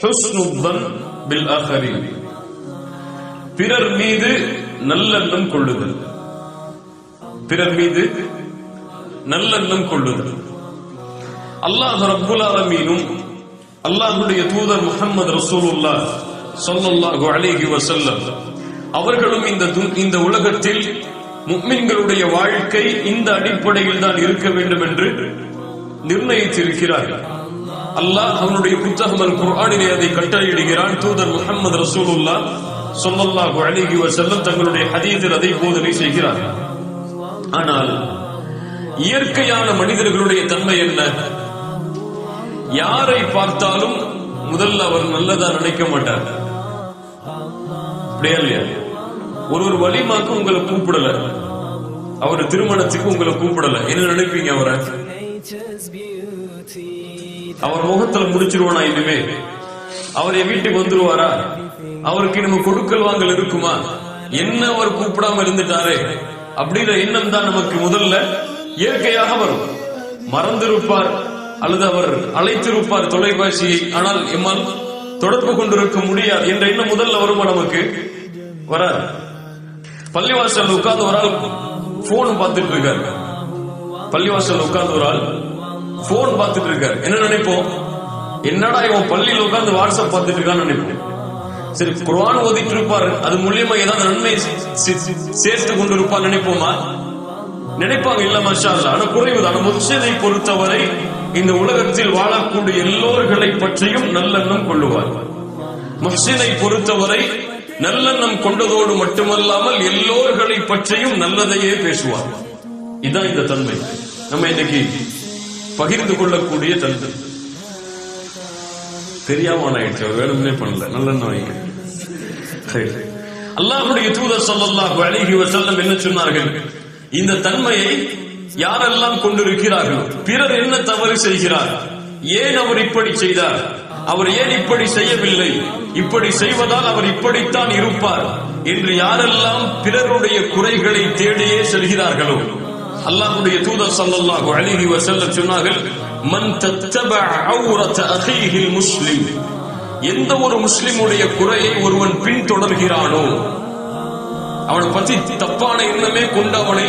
ஹுஸ்னுல் bill ஆஹரீன், பிறர் மீது நல்லெண்ணம் கொள்ளுதல். பிறர் மீது நல்லெண்ணம் கொள்ளுதல். அல்லாஹ் ரப்புல் ஆலமீனும் அல்லாஹ்வுடைய தூதர் முஹம்மது ரசூலுல்லாஹ் ஸல்லல்லாஹு அலைஹி வஸல்லம் அவர்களும் இந்த உலகத்தில் முஃமின்களுடைய வாழ்க்கை இந்த அடிப்படையில் தான் இருக்க வேண்டும் என்று நிர்ணயித்திருக்கிறார்கள். அல்லாஹ் அவனுடைய புத்தகம் அல் குர்ஆனிலே அதை கட்டளையிடுகிறான். தூதர் முஹம்மது ரசூலுல்லாஹ் ஸல்லல்லாஹு அலைஹி வஸல்லம் தங்களுடைய ஹதீஸில் அதை போதனை செய்கிறார்கள். ஆனால் இயற்கையான மனிதர்களுடைய தன்மை என்ன? யாரை பார்த்தாலும் முதல்ல அவர் நல்லதா நினைக்க மாட்டார். அப்படியா இல்லையா? ஒரு வலிமாக்கு உங்களை கூப்பிடல, அவர் திருமணத்துக்கு உங்களை கூப்பிடல, என்ன நினைப்பீங்க? அவரை அவர் முகத்துல முடிச்சிருவானா? இனிமே அவர் என் வீட்டுக்கு வந்துருவாரா? அவருக்கு நம்ம கொடுக்கல் வாங்கல் இருக்குமா? என்ன அவர் கூப்பிடாம இருந்துட்டாரே அப்படின்ற எண்ணம் தான் நமக்கு முதல்ல இயற்கையாக வரும். மறந்திருப்பார் அல்லது அவர் அழைத்திருப்பார் தொலைபேசியை, ஆனால் எம்மால் தொடர்பு கொண்டிருக்க முடியாது என்ற எண்ணம் முதல்ல வருமா? நமக்கு வராது. பள்ளிவாசல் உட்கார்ந்து ஒரு ஆள் போன் பார்த்துட்டு இருக்காரு. பள்ளிவாசல் உட்கார்ந்து ஒரு ஆள் போன் பார்த்துட்டு இருக்காரு. என்ன நினைப்போம்? என்னடா இவன் பள்ளியில் உட்கார்ந்து வாட்ஸ்அப் பார்த்துட்டு இருக்கான்னு நினைப்போம். சரி, குர்ஆன் ஓதிட்டு இருப்பாரு, அது மூலியமா ஏதாவது நன்மை சேர்த்து கொண்டிருப்பார் நினைப்போமா? நினைப்பாங்க. இல்ல, மாஷா அல்லாஹ். ஆனா குறைவுதான். முஹ்சினை பொறுத்தவரை இந்த உலகத்தில் வாழக்கூடிய எல்லோர்களை பற்றியும் நல்லெண்ணம் கொள்ளுவார். முஹ்சினை பொறுத்தவரை நல்லெண்ணம் கொண்டதோடு மட்டுமல்லாமல் எல்லோர்களை பற்றியும் நல்லதையே பேசுவார். இதுதான் இந்த தன்மை நம்ம இன்னைக்கு பகிர்ந்து கொள்ளக்கூடிய தன்மை. தெரியாம ஆயிடுச்சு, அவர் வேணும்னே பண்ணல. நல்லெண்ணம் வைங்க. அல்லாஹ்வுடைய தூதர் ஸல்லல்லாஹு அலைஹி வஸல்லம் என்ன சொன்னார்கள்? இந்த தன்மையை யாரெல்லாம் கொண்டிருக்கிறார்களோ, பிறர் என்ன தவறு செய்கிறார், ஏன் அவர் இப்படி செய்தார், அவர் ஏன் இப்படி செய்யவில்லை, இப்படி செய்வதால் அவர் இப்படித்தான் இருப்பார் என்று யாரெல்லாம் பிறருடைய குறைகளை தேடியே செல்கிறார்களோ, அல்லாஹ்வுடைய தூதர் ஸல்லல்லாஹு அலைஹி வஸல்லம் சொன்னார்கள், மன் தத்தபஅ அவ்ரத அஹீஹில் முஸ்லிம், எந்த ஒரு முஸ்லிமுடைய குறையை ஒருவன் பின்தொடர்கிறானோ, அவனை பற்றி தப்பான எண்ணமே கொண்டு அவனை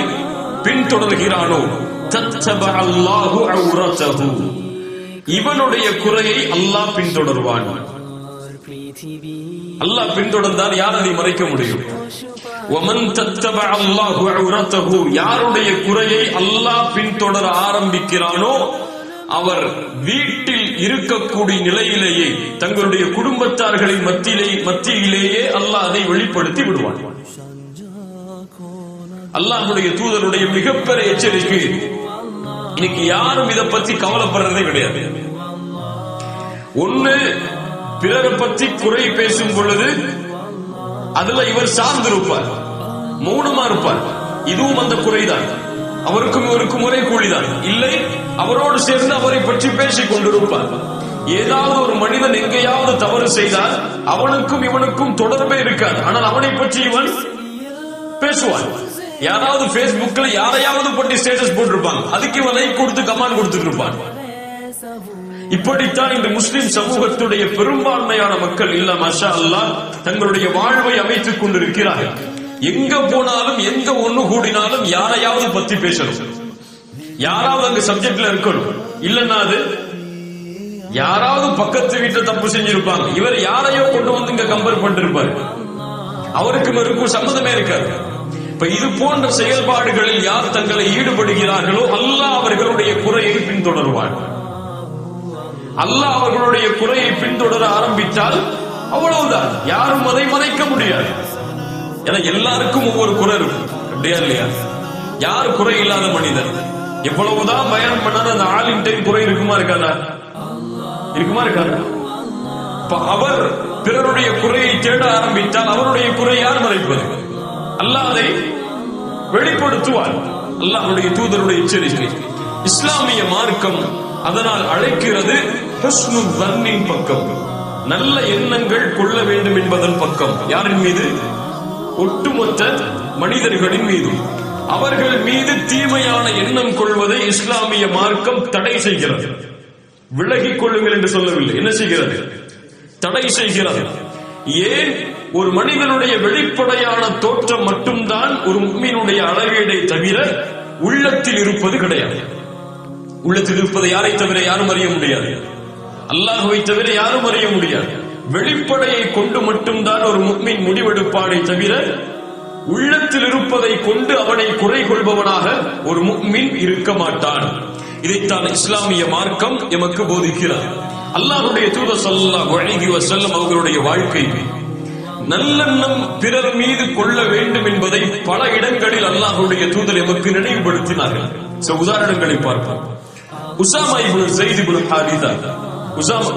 பின்தொடர்கிறானோ, தத்தபஅ அல்லாஹு அவ்ரதஹு, இவனுடைய குறையை அல்லாஹ் பின்தொடர்வான். அல்லாஹ் பின்தொடர்ந்தால் யார் அதை மறைக்க முடியும்? வமன் தத்தபஅ அல்லாஹு அவ்ரதஹு, யாருடைய குறையை அல்லாஹ் பின்தொடர ஆரம்பிக்கிறானோ அவர் வீட்டில் இருக்கக்கூடிய நிலையிலேயே தங்களுடைய குடும்பத்தார்களின் மத்தியிலேயே அல்லாஹ் அதை வெளிப்படுத்தி விடுவான். அல்லாஹ்வுடைய தூதருடைய மிகப்பெரிய எச்சரிக்கை. இன்னைக்கு யாரும் இதை பத்தி கவலைப்படுறதே கிடையாது. ஒண்ணு, பிறரை பற்றி குறை பேசும் பொழுது அதுல இவர் சார்ந்திருப்பார், மௌனமா இருப்பார். இதுவும் அந்த குறைதான். அவருக்கும் இவருக்கும் ஒரே கூலிதான். இல்லை, அவரோடு சேர்ந்து அவரை பற்றி பேசிக் கொண்டிருப்பார். ஏதாவது ஒரு மனிதன் எங்கேயாவது தவறு செய்தால் அவனுக்கும் இவனுக்கும் தொடர்பே இருக்காது, ஆனால் அவனை பற்றி இவன் பேசுவான். யாராவது பேஸ்புக்ல யாரையாவது பற்றி ஸ்டேட்டஸ் போட்டிருப்பாங்க, அதுக்கு இவன் லைக் கொடுத்து கமெண்ட் கொடுத்துட்டு இருப்பான். இப்படித்தான் இந்த முஸ்லிம் சமூகத்துடைய பெரும்பான்மையான மக்கள் இல்ல மாஷா அல்லாஹ் தங்களுடைய வாழ்வை அமைத்துக் கொண்டிருக்கிறார்கள். எங்க போனாலும் எங்க ஒண்ணு கூடினாலும் யாரையாவது பத்தி பேசணும், யாராவது அங்க சப்ஜெக்ட்ல இருக்கணும். இல்லன்னா அது யாராவது பக்கத்து வீட்டுல தப்பு செஞ்சிருப்பாங்க, இவர் யாரையோ கொண்டு வந்து இங்க கம்பேர் பண்ணிட்டு இருப்பாரு, அவருக்கும் இருக்கும் சம்மதமே இருக்காது. இப்ப இது போன்ற செயல்பாடுகளில் யார் தங்களை ஈடுபடுகிறார்களோ அல்லாஹ் அவர்களுடைய குறையை பின்தொடருவார். அல்லாஹ் அவர்களுடைய குறையை பின்தொடர ஆரம்பித்தால் அவ்வளவுதான், யாரும் அதை மறைக்க முடியாது. ஏன்னா எல்லாருக்கும் ஒவ்வொரு குறை இருக்கும், அப்படியா இல்லையா? யார் குறை இல்லாத மனிதன்? எவ்வளவுதான் பயணம் பண்ணாலும் அந்த ஆலிம் டைம் குறை இருக்குமா இருக்காதா? இருக்குமா இருக்காதா? அவர் பிறருடைய குறையை தேட ஆரம்பித்தால் அவருடைய குறை யார் மறைப்பது? அல்லாஹ் அதை வெளிப்படுத்துவார். அல்லாஹ்வுடைய தூதருடைய எச்சரிக்கை. இஸ்லாமிய மார்க்கம் அதனால் அழைக்கிறது ஹுஸ்னுல் ظன்னின் பக்கம், நல்ல எண்ணங்கள் கொள்ள வேண்டும் என்பதன் பக்கம். யாரின் மீது? ஒட்டுமொத்த மனிதர்களின் மீது. அவர்கள் மீது தீமையான எண்ணம் கொள்வதை இஸ்லாமிய மார்க்கம் தடை செய்கிறது. விலகிக் கொள்ளுங்கள் என்று சொல்லவில்லை. என்ன செய்கிறது? தடை செய்கிறது. ஏன்? ஒரு மனிதனுடைய வெளிப்படையான தோற்றம் மட்டும்தான் ஒரு முஃமினுடைய அளவீடை தவிர உள்ளத்தில் இருப்பது கிடையாது. உள்ளத்தில் இருப்பதை யாரை தவிர யாரும் அறிய முடியாது, அல்லாஹ்வை தவிர யாரும் அறிய முடியாது. வெளிப்படையை கொண்டு மட்டும்தான் ஒரு முஃமின் முடிவெடுப்பானே தவிர உள்ளத்தில் இருப்பதை கொண்டு அவனை குறை கொள்பவனாக ஒரு முஃமின் இருக்க மாட்டான். இதைத்தான் இஸ்லாமிய மார்க்கம் எமக்கு போதிக்கிறது. அல்லாஹ்வுடைய தூதர் ஸல்லல்லாஹு அலைஹி வஸல்லம் அவர்களுடைய வாழ்க்கை நல்லெண்ணம் பிறர் மீது கொள்ள வேண்டும் என்பதை பல இடங்களில் அல்லாஹ்வுடைய தூதர் எமக்கு நினைவுபடுத்தினார்கள். சில உதாரணங்களை பார்ப்போம். உஸாமா இப்னு ஸைத் இப்னு ஹாரிஸா,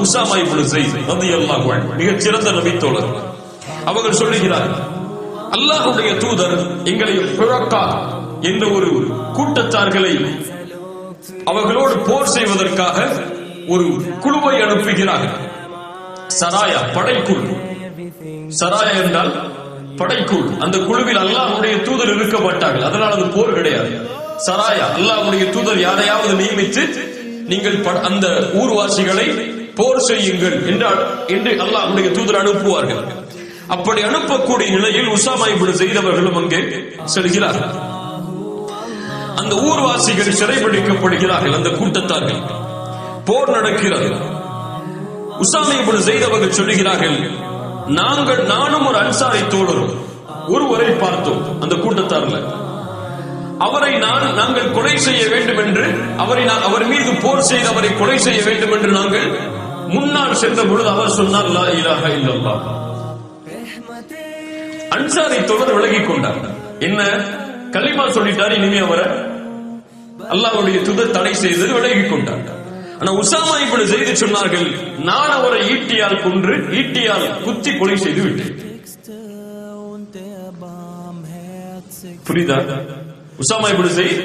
உஸாமா இப்னு ஸைத் ரலியல்லாஹு அன்ஹு மிகச் சிறந்த நபி தோழர். அவர்கள் சொல்லுகிறார்கள், அல்லாஹ்வுடைய தூதர் எங்களை ஹுரக்கா என்ற ஒரு கூட்டத்தார்களை அவர்களோடு போர் செய்வதற்காக ஒரு குழுவை அனுப்புகிறார்கள். சராயா, படைக்குழு. சராயா என்றால் படைக்குழு. அந்த குழுவில் அல்லாஹ்வுடைய தூதர் இருக்க மாட்டார்கள், அதனால் அது போர் கிடையாது. சராயா, அல்லாஹ்வுடைய தூதர் யாரையாவது நியமித்து நீங்கள் அந்த ஊர்வாசிகளை போர் செய்யுங்கள் என்று அல்லாஹ்வுடைய தூதர் அனுப்புவார்கள். அப்படி அனுப்பக்கூடிய நிலையில் உஸாமா இப்னு ஸைத் அவர்களும் அங்கே செல்கிறார்கள். அந்த ஊர்வாசிகள் சிறைபிடிக்கப்படுகிறார்கள். அந்த கூட்டத்தார்கள் போர் நடக்கிறது. உஸாமா இப்னு ஸைத் அவர்கள் சொல்லுகிறார்கள், நானும் ஒரு அன்சாரி தோழரும் ஒருவரை பார்த்தோம் அந்த கூட்டத்தார்ல. அவரை நாங்கள் கொலை செய்ய வேண்டும் என்று அவர் மீது போர் செய்து அவரை கொலை செய்ய வேண்டும் என்று நாங்கள் முன்னால் சென்ற பொழுது அவர் சொன்னார், லா இலாஹ இல்லல்லாஹ். அன்சாரி தோழர் விலகிக் கொண்டார். என்ன, கலிமா சொல்லிட்டார், இனிமே அவரை அல்லாஹ்வுடைய தூதர் தடை செய்தது, விலகிக் கொண்டார். ஆனா உஸாமா இப்னு ஸைத் சொன்னார்கள், நான் அவரை ஈட்டியால் கொன்று ஈட்டியால் குத்தி கொலை செய்து விட்டேன். புரியுதா? உஸாமா இப்னு ஸைத்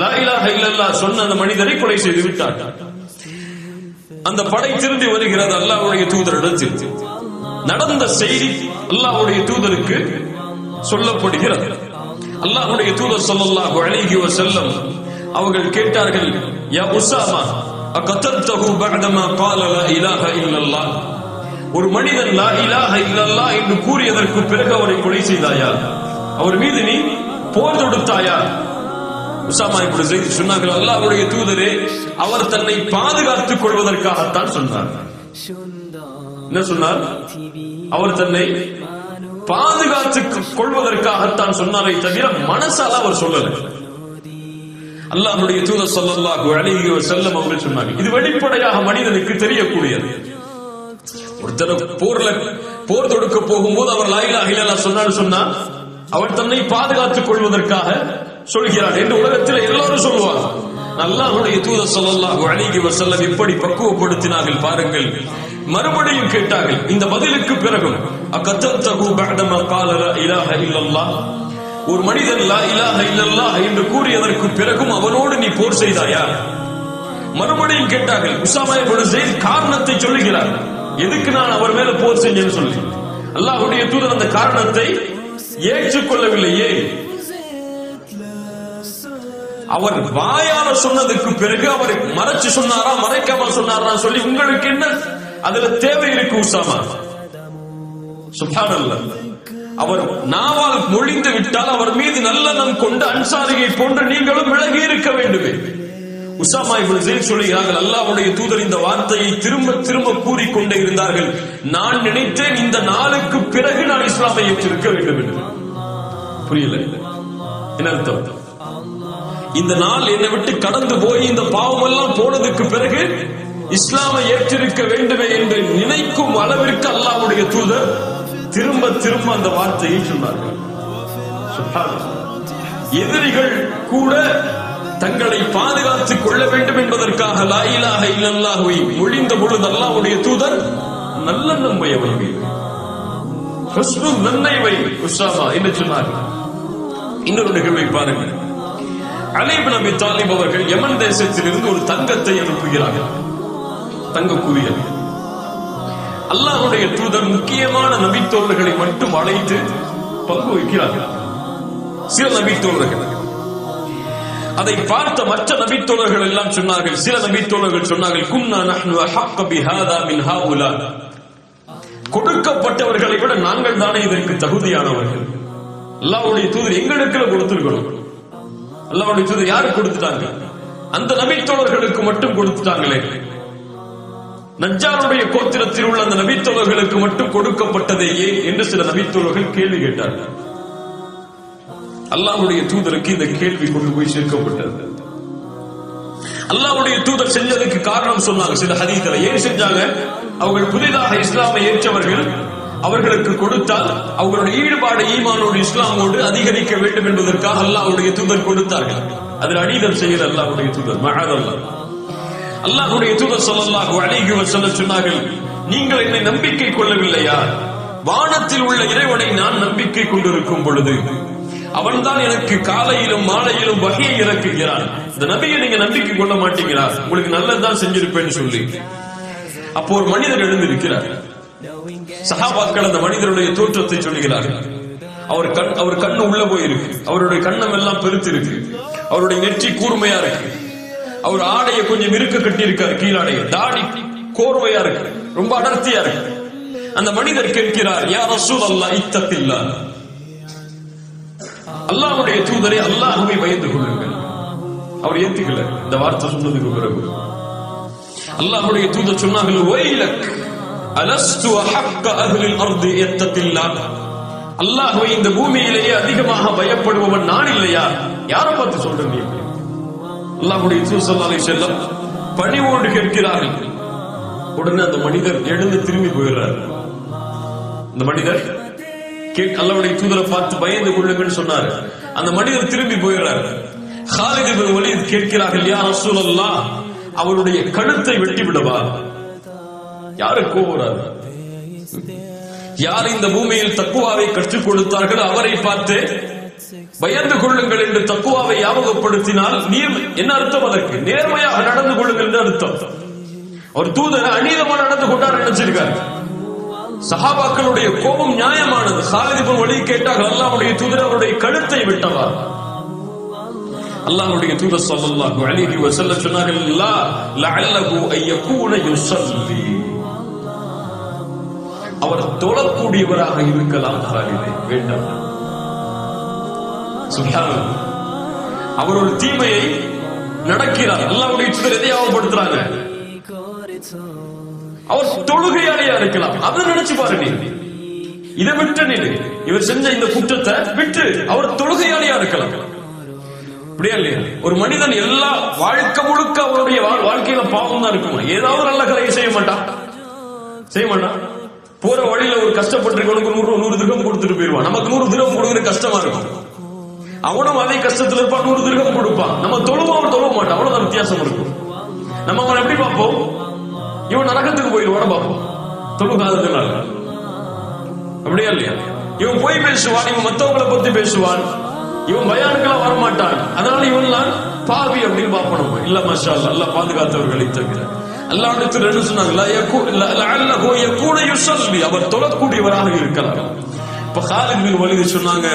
லா இலாஹ இல்லல்லாஹ் சொன்ன அந்த மனிதரை கொலை செய்து விட்டார். அந்த படை திரும்பி வருகிறது அல்லாஹ்வுடைய தூதரிடத்தில். நடந்த செய்தி அல்லாஹ்வுடைய தூதருக்கு சொல்லப்படுகிறது. அல்லாஹ்வுடைய தூதர் ஸல்லல்லாஹு அலைஹி வஸல்லம் அவர்கள் கேட்டார்கள், யா உஸாமா அகதல்தஹு பஅதமா قال لا اله الا الله. ஒரு மனிதன் லா இலாஹ இல்லல்லாஹ் என்று கூறியதற்கு பிறகு அவரை கொலை செய்தாயா? அவர் மீது நீ போர் தொடுத்தாயா? உஸாமா இப்னு ஸைத் சொன்னார்கள், அல்லாஹ்வுடைய தூதரே, அவர் தன்னை பாதுகாத்துக் கொள்வதற்காகத்தான் சொன்னார். என்ன சொன்னார்? அவர் தன்னை பாதுகாத்துக் கொள்வதற்காகத்தான் சொன்னாரை தவிர மனசால அவர் சொல்லல. அல்லாஹ்வுடைய தூதர் ஸல்லல்லாஹு அலைஹி வஸல்லம் அவர்கள் சொன்னார்கள், இது வெளிப்படையாக மனிதனுக்கு தெரியக்கூடியது. ஒருத்தர் போர் தொடுக்க போகும்போது அவர் லா இலாஹ இல்லல்லாஹ் சொன்னா அவர் தன்னை பாதுகாத்துக் கொள்வதற்காக சொல்கிறார் என்று உலகத்தில் எல்லாரும் சொல்லுவார். அல்லாஹ்வுடைய தூதர் ஸல்லல்லாஹு அலைஹி வஸல்லம் எப்படி பக்குவப்படுத்தினார்கள் பாருங்கள். மறுபடியும் கேட்டார்கள் இந்த பதிலுக்கு பிறகும், அகதல்தஹு பஅதமா قال لا اله الا الله. ஒரு மனிதன் லா இலாஹ இல்லல்லாஹ் என்று கூறியதற்கு பிறகும் அவனோடு நீ போர் செய்தாயா? மறுபடியும் கேட்டார்கள். உஸாமா இப்னு ஸைத் காரணத்தை சொல்லுகிறார், எதுக்கு நான் அவர் மேல போர் செஞ்சேன்னு சொல்லி. அல்லாஹ்வுடைய தூதர் அந்த காரணத்தை ஏற்றுக்கொள்ளவில்லையே. அவர் வாயால சொன்னதுக்கு பிறகு அவர் மறைச்சு சொன்னாரா மறைக்காம சொன்னாரா சொல்லி உங்களுக்கு என்ன அதுல தேவை இருக்கு உஸாமா? சுப்ஹானல்லாஹ். அவர் நாவால் மொழிந்து விட்டால் அவர் மீது நல்லெண்ணம் கொண்டு அன்சாரியை போன்று நீங்களும் விலகி இருக்க வேண்டுமே. உஸாமா இப்னு ஸைத் சொல்கிறார்கள், அல்லாஹ்வுடைய தூதர் இந்த வார்த்தையை திரும்ப திரும்ப கூறிக்கொண்டே இருந்தார்கள். நான் நினைத்தேன் இந்த நாளுக்கு பிறகு நான் இஸ்லாமை ஏற்றிருக்க வேண்டும் என்று. புரியல என்ன அர்த்தம்? இந்த நாள் என்னை விட்டு கடந்து போய் இந்த பாவம் எல்லாம் போனதுக்கு பிறகு இஸ்லாமை ஏற்றிருக்க வேண்டுமே என்று நினைக்கும் அளவிற்கு அல்லாஹ்வுடைய தூதர் திரும்ப திரும்ப அந்த வார்த்தையை சொன்னார்கள். எதிரிகள் கூட தங்களை பாதுகாத்துக் கொள்ள வேண்டும் என்பதற்காக லா இலாஹ இல்லல்லாஹ்வை மொழிந்த பொழுது அல்லாஹ்வுடைய தூதர் நல்லெண்ணம் வை உஸாமா என்று சொன்னார்கள். இன்னொரு நிகழ்வை பாருங்கள். அலி இப்னு அபி தாலிப் அவர்கள் யமன் தேசத்திலிருந்து ஒரு தங்கத்தை அனுப்புகிறார்கள், தங்க குவியல். அல்லாஹ்வுடைய தூதர் முக்கியமான நபித்தோழர்களை மட்டும் அழைத்து பங்கு வைக்கிறார்கள். சில நபித்தோழர்கள் அதை பார்த்த மற்ற நபித்தோழர்கள் எல்லாம் சொன்னார்கள். சில நபித்தோழர்கள் சொன்னார்கள், குன்னா நஹ்னு அஹக்க பிஹாதா மின் ஹாஉலா. கொடுக்கப்பட்டவர்களை விட நாங்கள் தானே இதற்கு தகுதியானவர்கள். அல்லாஹ்வுடைய தூதர் எங்களுக்கு கொடுத்திருக்கணும். அல்லாஹ்வுடைய தூதர் யாருக்கு கொடுத்துட்டாங்க? அந்த நபித்தோழர்களுக்கு மட்டும் கொடுத்துட்டாங்களே. நஜ்ஜாருடைய கோத்திரத்தில் உள்ள அந்த நபித்தோழர்களுக்கு மட்டும் கொடுக்கப்பட்டதே ஏன் என்று சில நபித்தோழர்கள் கேள்வி கேட்டார்கள். அல்லாஹ்வுடைய தூதருக்கு இந்த கேள்வி கொண்டு போய் சேர்க்கப்பட்டது. அல்லாஹ்வுடைய தூதர் செஞ்சதுக்கு காரணம் சொன்னாங்க சில ஹதீஸ்ல. ஏன் செஞ்சாங்க? அவர்கள் புதிதாக இஸ்லாமை ஏற்றவர்கள், அவர்களுக்கு கொடுத்தால் அவர்களுடைய ஈடுபாடு ஈமானோடு இஸ்லாமோடு அதிகரிக்க வேண்டும் என்பதற்காக அல்லாஹ்வுடைய தூதர் கொடுத்தார்கள். அதில் அநீதம் செய்கிற அல்லாஹ்வுடைய தூதர் மஅதல்லாஹ். அல்லாஹ்வுடைய தூதர் ஸல்லல்லாஹு அலைஹி வஸல்லம் சொன்னார்கள், நீங்கள் என்னை நம்பிக்கை கொள்ளவில்லையா? வானத்தில் உள்ள இறைவனை நான் நம்பிக்கை கொண்டிருக்கும் பொழுது அவன்தான் எனக்கு காலையிலும் மாலையிலும் வகையை இறக்குகிறான். இந்த நபியை நீங்க நம்பிக்கை கொள்ள மாட்டீங்களா? உங்களுக்கு நல்லதுதான் செஞ்சிருப்பேன்னு சொல்லி. அப்போ ஒரு மனிதர் எழுந்திருக்கிறார். சஹாபாக்கள் அந்த மனிதருடைய தோற்றத்தை சொல்லுகிறார்கள். அவர் கண்ணு உள்ள போயிருக்கு, அவருடைய கண்ணம் எல்லாம் பெருத்து இருக்கு, அவருடைய நெற்றி கூர்மையா இருக்கு, அவர் ஆடைய கொஞ்சம் இருக்க கட்டி இருக்காரு, கீழாடைய தாடி கோர்வையா இருக்கு, ரொம்ப அடர்த்தியா இருக்கு. அந்த மனிதர் கேட்கிறார், யா ரசூலல்லாஹ் இத்தகில்லாஹ், அல்லாஹ்வுடைய தூதரே அல்லாஹ்வை பயந்து கொள்ளுங்கள். அவர் ஏத்துக்கல இந்த வார்த்தை சொன்னதுக்கு பிறகு. அல்லாஹ்வுடைய தூதர் சொன்னார்கள், வைலக் அலஸ்து ஹக்க அஹ்லில் அர்தி இத்தகில்லாஹ், அல்லாஹ்வை இந்த பூமியிலேயே அதிகமாக பயப்படுபவன் நான் இல்லையா? யாரை பார்த்து சொல்றீங்க? அல்லாஹ்வுடைய தூதர் ஸல்லல்லாஹு அலைஹி வஸல்லம் பணிவோடு கேட்கிறார்கள். உடனே அந்த மனிதர் எழுந்து திரும்பி போயிடுறார். அந்த மனிதர் அல்லாஹ்வுடைய தூதரை பார்த்து பயந்து கொள்ளுங்கன்னு சொன்னார். அந்த மனிதர் திரும்பி போயிடுறார். காலித் இப்னு வலீத் கேட்கிறார்கள், யா ரசூலல்லாஹ், அவருடைய கழுத்தை வெட்டி விடவா? யாரு கோபுறார்? யார் இந்த பூமியில் தக்குவாவை கற்றுக் கொடுத்தார்கள் அவரை பார்த்து பயந்து கொள்ளுங்கள் என்று தக்குவாவை ஞாபகப்படுத்தினால் நீர் என்ன அர்த்தம்? அதற்கு நேர்மையாக நடந்து கொள்ளுங்கள் என்று அர்த்தம். ஒரு தூதர் அநீதமா நடந்து கொண்டார் நினைச்சிருக்காரு. சஹாபாக்களுடைய கோபம் நியாயமானது. காலித் இப்னு வலீத் கேட்டார்கள், அல்லாஹ்வுடைய தூதர் அவருடைய கழுத்தை வெட்டவா? அல்லாஹ்வுடைய தூதர் ஸல்லல்லாஹு அலைஹி வஸல்லம் சொன்னார்கள், லா லஅல்லஹு அய்யகூன யுஸல்லி, அவர் தொழக்கூடியவராக இருக்கலாம். காலிதே வேண்டாம். சுப்ஹானல்லாஹ், அவர் ஒரு தீமையை நடக்கிறார். அல்லாஹ்வுடைய தூதர் எதை ஞாபகப்படுத்துறாங்க? அவர் தொழுகையாளியா இருக்கலாம். அதை நினைச்சு பாருங்க. இதை விட்டு நிலை, இவர் செஞ்ச இந்த குற்றத்தை விட்டு அவர் தொழுகையாளியா இருக்கலாம். அப்படியா இல்லையா? ஒரு மனிதன் எல்லா வாழ்க்கை முழுக்க அவருடைய வாழ்க்கையில பாவம் தான் இருக்குமா? ஏதாவது நல்ல கரையை செய்ய மாட்டான். போற வழியில ஒரு கஷ்டப்பட்டிருக்கவனுக்கு 100 திரகம் கொடுத்துட்டு போயிருவான். நமக்கு 100 திரகம் கொடுக்குற கஷ்டமா இருக்கும். அவனும் அதே கஷ்டத்துல இருப்பான், 100 திரகம் கொடுப்பான். நம்ம தொழுவோம், அவன் தொழுவ மாட்டான். அவ்வளவுதான் வித்தியாசம் இருக்கும். நம்ம அவன் எப்படி பார்ப்போம்? இவன் நரகத்துக்கு போயிடுவான பார்ப்போம், தொழுகாததுனால. அப்படியா இல்லையா? இவன் போய் பேசுவான், இவன் மத்தவங்களை பத்தி பேசுவான், இவன் பயானுக்கெல்லாம் வரமாட்டான், அதனால இவன் பாவி அப்படின்னு பார்ப்போம். இல்ல மாஷா அல்லாஹ், அல்லாஹ் பாதுகாத்தவர்களை தவிர. அல்லாஹ்வுடைய என்ன சொன்னாங்க? லஅல்லஹு யகூன யுஸல்லி, அவர் தொழக்கூடியவராக இருக்கலாம். இப்ப காலித் பின் வலீத் சொன்னாங்க,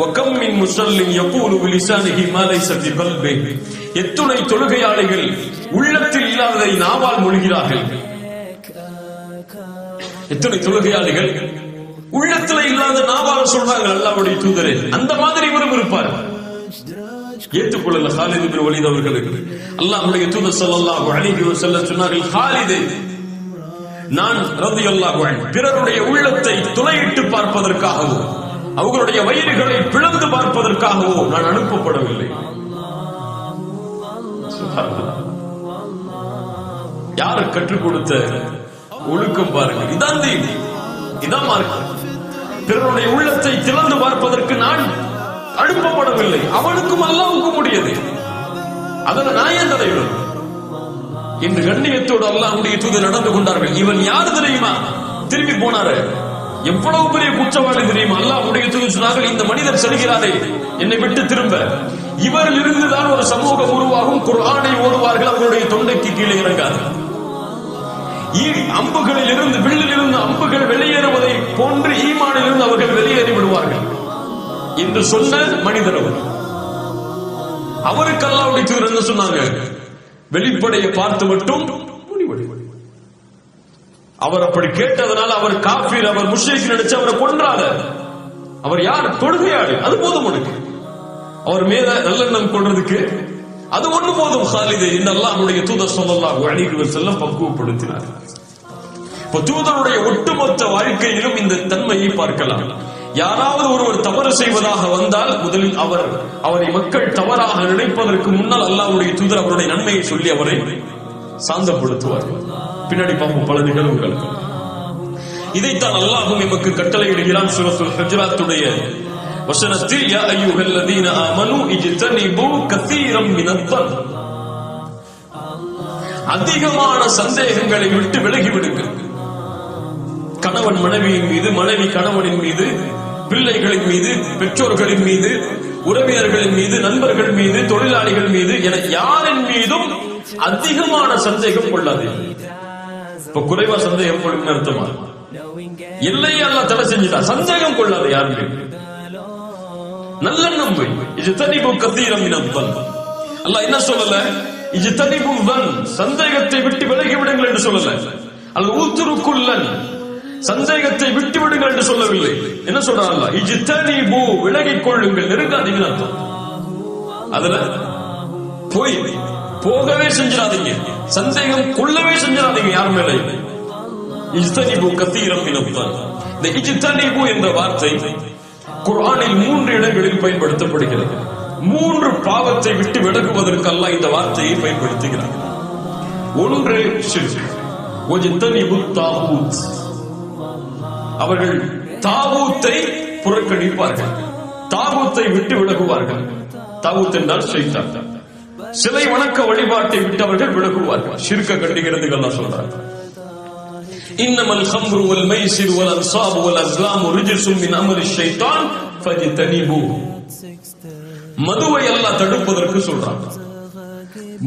வகம் மின் முஸல்லின் யகூலு பிலிசானிஹி மா லைஸ ஃபி கல்பிஹி, எத்துணை தொழுகையாளிகள் உள்ளத்தில் இல்லாததை நாவால் மொழிகிறார்கள். எத்தனை தொழுகையாளிகள் உள்ளத்தில் இல்லாத நாவால் சொல்றாங்க அல்லாஹ்வுடைய தூதரே. அந்த மாதிரி இவரும் இருப்பார். ஏற்றுக்கொள்ளல காலித் இப்னு வலீத் அவர்களுக்கு. அல்லாஹ்வுடைய தூதர் ஸல்லல்லாஹு அலைஹி வஸல்லம் சொன்னார்கள், காலிதே, நான் ரலியல்லாஹு அன்ஹு பிறருடைய உள்ளத்தை துளையிட்டு பார்ப்பதற்காகவோ அவர்களுடைய வயிறுகளை பிளந்து பார்ப்பதற்காகவோ நான் அனுப்பப்படவில்லை. யாரு கற்றுக் கொடுத்த ஒழுக்கம் பாருங்க. இதான் தீன், இதான் மார்க்கம். பிறருடைய உள்ளத்தை திறந்து பார்ப்பதற்கு நான் அனுப்பப்படவில்லை. அவனுக்கும் அல்லாஹ்வுக்கும் முடியாது. அதனை நான் ஏன் தடையிடும் என்று கண்ணியத்தோடு அல்லாஹ்வுடைய தூதர் நடந்து கொண்டார்கள். இவன் யாரு தெரியுமா? திரும்பி போனாரு. எவ்வளவு பெரிய குற்றவாளி தெரியுமா? அல்லாஹ்வுடைய தூதர் சொன்னார்கள், இந்த மனிதர் செல்கிறாரே என்னை விட்டு திரும்ப, இவரில் இருந்துதான் ஒரு சமூகம் உருவாகும். குர்ஆனை ஓதுவார்கள், அவர்களுடைய தொண்டைக்கு கீழே இறங்காது. அம்புகளில் இருந்து, வில்லில் இருந்து அம்புகள் வெளியேறுவதை போன்று ஈமானில் இருந்து அவர்கள் வெளியேறி விடுவார்கள் என்று சொன்ன மனிதர் அவர். அவருக்கு அல்லாஹ்வுடைய தூதர் என்ன சொன்னாங்க? வெளிப்படையை பார்த்து மட்டும் முடிவெடு. அவர் அப்படி கேட்டதனால அவர் காஃபிர், அவர் முஷ்ரிக் நினைச்சு அவரை கொன்றாத. அவர் யார்? தொழுகையாளி. அது போதும் உனக்கு. அவர் மேல நல்லெண்ணம் கொள்றதுக்கு அது ஒண்ணு போதும். ஹாலிதே என்று அல்லாஹ்வுடைய தூதர் ஸல்லல்லாஹு அலைஹி வஸல்லம் பக்குவப்படுத்தினார். இப்ப தூதருடைய ஒட்டுமொத்த வாழ்க்கையிலும் இந்த தன்மையை பார்க்கலாம். யாராவது ஒருவர் தவறு செய்வதாக வந்தால் முதலில் அவரை மக்கள் தவறாக நினைப்பதற்கு முன்னால் அல்லாஹ்வுடைய தூதர் அவருடைய நன்மையை சொல்லி அவரை சாந்தப்படுத்துவார். பின்னாடி பார்ப்போம் பல நிகழ்வுகள். இதைத்தான் அல்லாஹ்வும் எமக்கு கட்டளையிடுகிறான் சூரத்துல் ஹுஜராத்துடைய வசனத்தில், யா அய்யுஹல்லதீன ஆமனூ இஜ்தனிபூ கஸீரம் மினத்-தன். அதிகமான சந்தேகங்களை விட்டு விலகி விடுங்கள். கணவன் மனைவியின் மீது, மனைவி கணவனின் மீது, பிள்ளைகளின் மீது, பெற்றோர்களின் மீது, உறவினர்களின் மீது, நண்பர்கள் மீது, தொழிலாளிகள் மீது என யாரின் மீதும் அதிகமான சந்தேகம் கொள்ளாதீர்கள். இப்ப குறைவா சந்தேகம் கொள்ளும் அர்த்தமா? எல்லையை அல்லாஹ் தடை செஞ்சுட்டா. சந்தேகம் கொள்ளாத யாருமே. நல்லெண்ணம் வை. இஜ்தனிபு கஸீரம் மினத்-தன். அல்லாஹ் என்ன சொல்லல? இஜ்தனிபு தன், சந்தேகத்தை விட்டு விலகி விடுங்கள் என்று சொல்லல. அல் உத்ருக்குல்லன், சந்தேகத்தை விட்டு விடுங்கள் என்று சொல்லவில்லை. என்ன சொல்றான் அல்லாஹ்? இஜ்தனிபு, விலகிக் கொள்ளுங்கள், நெருங்காதீங்க அர்த்தம். அதுல போகவே செஞ்சிடாதீங்க, சந்தேகம் கொள்ளவே செஞ்சிடாதீங்க யார் மேல. இஜ்தனிபு கஸீரம் மினத்-தன். இந்த இஜ்தனிபு என்ற வார்த்தை குர்ஆனில் 3 இடங்களில் பயன்படுத்தப்படுகிறது. 3 பாவத்தை விட்டு விலகுவதற்கு அல்லாஹ் இந்த வார்த்தையை பயன்படுத்துகிறார். ஒன்று ஷிர்க், வஜ்தனிபு தாகூத். அவர்கள் தாகூத்தை புறக்கணிப்பார்கள், தாகூத்தை விட்டு விலகுவார்கள். தாகூத் என்றால் ஷைத்தான். சிலை வணக்க வழிபாட்டை விட்டு அவர்கள் விலகுவார்கள். ஷிர்க்க கண்டுகிறது அல்லாஹ் சொல்றார். இன்னமல் ஹம்ரு வல் மைசிர் வல் அன்சாப் வல் அஸ்லாம் ரிஜ்சும் மின் அமரி ஷைத்தான் ஃபஜ்தனிபு. மதுவை அல்லாஹ் தடுப்பதற்கு சொல்றான்.